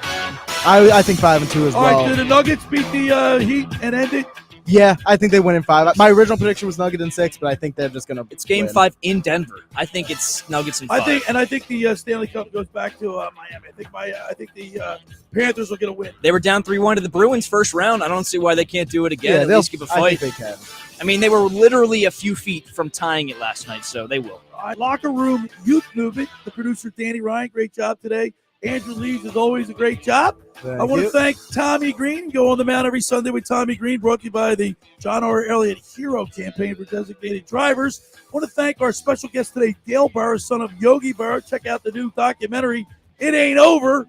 I think 5-2 as well. All right, did the Nuggets beat the Heat and end it? Yeah, I think they win in 5. My original prediction was Nuggets in 6, but I think they're just gonna. It's Game 5 in Denver. I think it's Nuggets in 5. I think the Stanley Cup goes back to Miami. I think the Panthers will get a win. They were down 3-1 to the Bruins first round. I don't see why they can't do it again. Yeah, at least give a fight. I think they can. I mean, they were literally a few feet from tying it last night, so they will. Locker Room Youth Movement. The producer Danny Ryan, great job today. Andrew Leeds, as always, a great job. I want to thank Tommy Greene. Go on the mound every Sunday with Tommy Greene, brought to you by the John R. Elliott Hero Campaign for designated drivers. I want to thank our special guest today, Dale Berra, son of Yogi Berra. Check out the new documentary, It Ain't Over,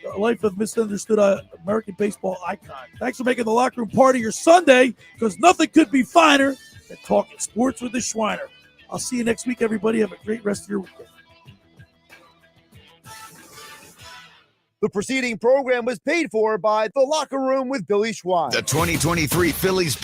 the life of misunderstood American baseball icon. Thanks for making the Locker Room part of your Sunday, because nothing could be finer than talking sports with the Schweiner. I'll see you next week, everybody. Have a great rest of your weekend. The preceding program was paid for by The Locker Room with Billy Schwein. The 2023 Phillies